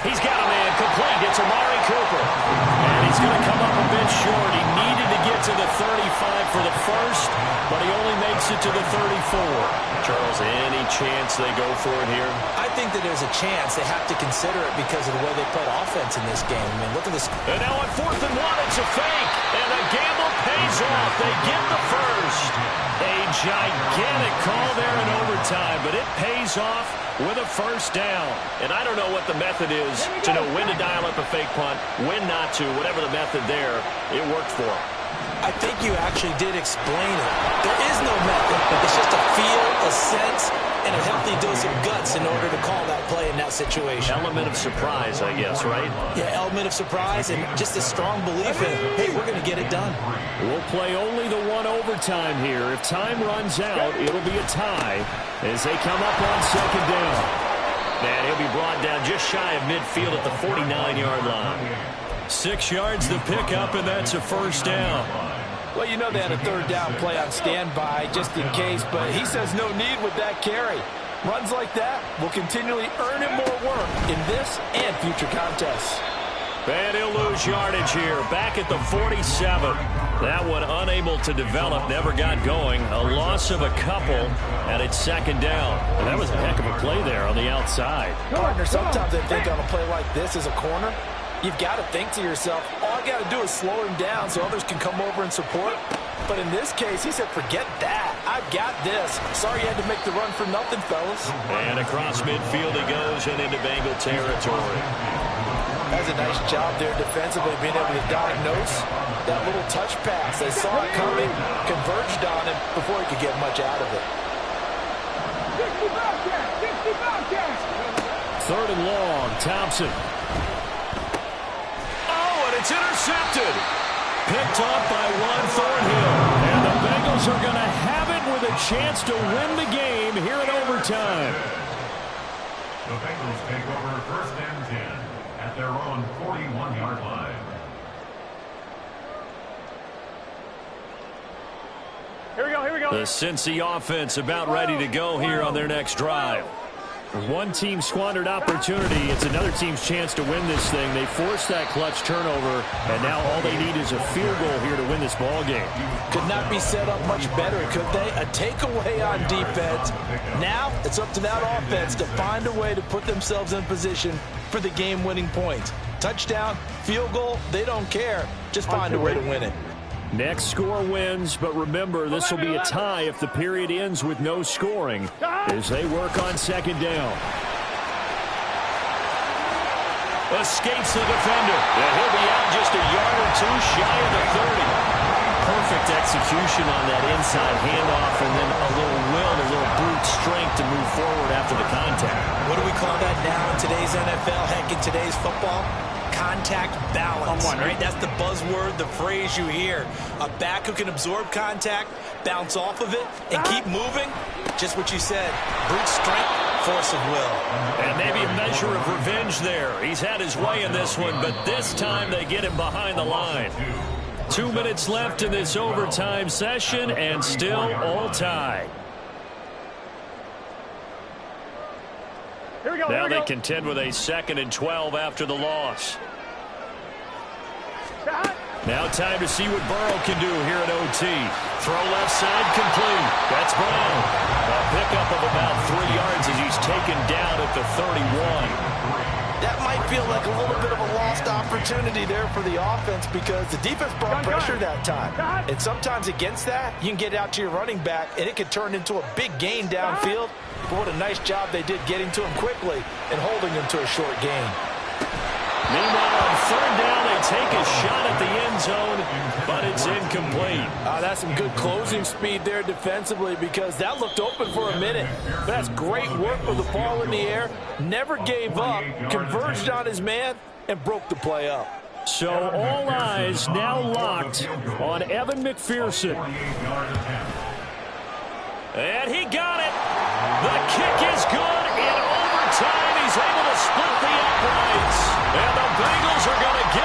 Speaker 1: He's got a man complete. It's Amari Cooper. And he's going to come up a bit short. He needed to get to the 35 for the first, but he only makes it to the 34. Charles, any chance they go for it here?
Speaker 4: I think that there's a chance. They have to consider it because of the way they played offense in this game. I mean, look at this.
Speaker 1: And now on 4th and 1, it's a fake. And the gamble pays off. They get the first. A gigantic call there in overtime, but it pays off with a first down. And I don't know what the method is to know when to dial up a fake punt, when not to, whatever the method there, it worked for him.
Speaker 4: I think you actually did explain it. There is no method. It's just a feel, a sense, and a healthy dose of guts in order to call that play in that situation.
Speaker 1: Element of surprise, I guess, right?
Speaker 4: Yeah, element of surprise and just a strong belief in, hey, we're going to get it done.
Speaker 2: We'll play only the one overtime here. If time runs out, it'll be a tie as they come up on second down.
Speaker 1: And he'll be brought down just shy of midfield at the 49-yard line.
Speaker 2: 6 yards the pickup, and that's a first down.
Speaker 5: Well, you know they had a third down play on standby just in case, but he says no need with that carry. Runs like that will continually earn him more work in this and future contests.
Speaker 1: And he'll lose yardage here, back at the 47. That one unable to develop, never got going. A loss of a couple, and it's second down.
Speaker 2: And that was a heck of a play there on the outside.
Speaker 5: Partner, sometimes I think on a play like this as a corner, you've got to think to yourself, all I got to do is slow him down so others can come over and support. But in this case, he said, forget that. I've got this. Sorry you had to make the run for nothing, fellas.
Speaker 1: And across midfield he goes and into Bengal territory.
Speaker 5: That's a nice job there defensively, being able to diagnose that little touch pass. They saw it coming, converged on him before he could get much out of it.
Speaker 3: 60 Bobcats! 60 Bobcats!
Speaker 2: 3rd and long, Thompson.
Speaker 1: Oh, and it's intercepted.
Speaker 2: Picked off by Juan Thornhill. And the Bengals are going to have it with a chance to win the game here in overtime.
Speaker 6: The Bengals take over 1st and 10 at their own 41-yard line.
Speaker 3: Here we go, here we go.
Speaker 2: The Cincy offense about ready to go here on their next drive. One team squandered opportunity. It's another team's chance to win this thing. They forced that clutch turnover, and now all they need is a field goal here to win this ball game.
Speaker 5: Could not be set up much better, could they? A takeaway on defense. Now it's up to that offense to find a way to put themselves in position for the game-winning points. Touchdown, field goal, they don't care. Just find a way to win it.
Speaker 2: Next score wins, but remember, this will be a tie if the period ends with no scoring as they work on second down.
Speaker 1: Escapes the defender. And he'll be out just a yard or two shy of the 30. Perfect execution on that inside handoff, and then a little will, a little brute strength to move forward after the contact.
Speaker 4: What do we call that now in today's NFL, heck, in today's football? Contact balance, right? That's the buzzword, the phrase you hear. A back who can absorb contact, bounce off of it, and keep moving. Just what you said, brute strength, force of will.
Speaker 1: And maybe a measure of revenge there. He's had his way in this one, but this time they get him behind the line.
Speaker 2: 2 minutes left in this overtime session, and still all tied.
Speaker 1: Now they contend with a 2nd and 12 after the loss.
Speaker 2: Now time to see what Burrow can do here at OT.
Speaker 1: Throw left side complete. That's Brown. A pickup of about 3 yards as he's taken down at the 31.
Speaker 5: That might feel like a little bit of a lost opportunity there for the offense because the defense brought pressure that time. And sometimes against that, you can get out to your running back, and it can turn into a big gain downfield. But what a nice job they did getting to him quickly and holding him to a short gain.
Speaker 1: Meanwhile, on 3rd down, they take a shot at the end zone, but it's incomplete.
Speaker 5: That's some good closing speed there defensively because that looked open for a minute. But that's great work with the ball in the air. Never gave up, converged on his man, and broke the play up.
Speaker 2: So all eyes now locked on Evan McPherson.
Speaker 1: And he got it. The kick is good. In overtime, he's able to split the uprights. And the Bengals are going to get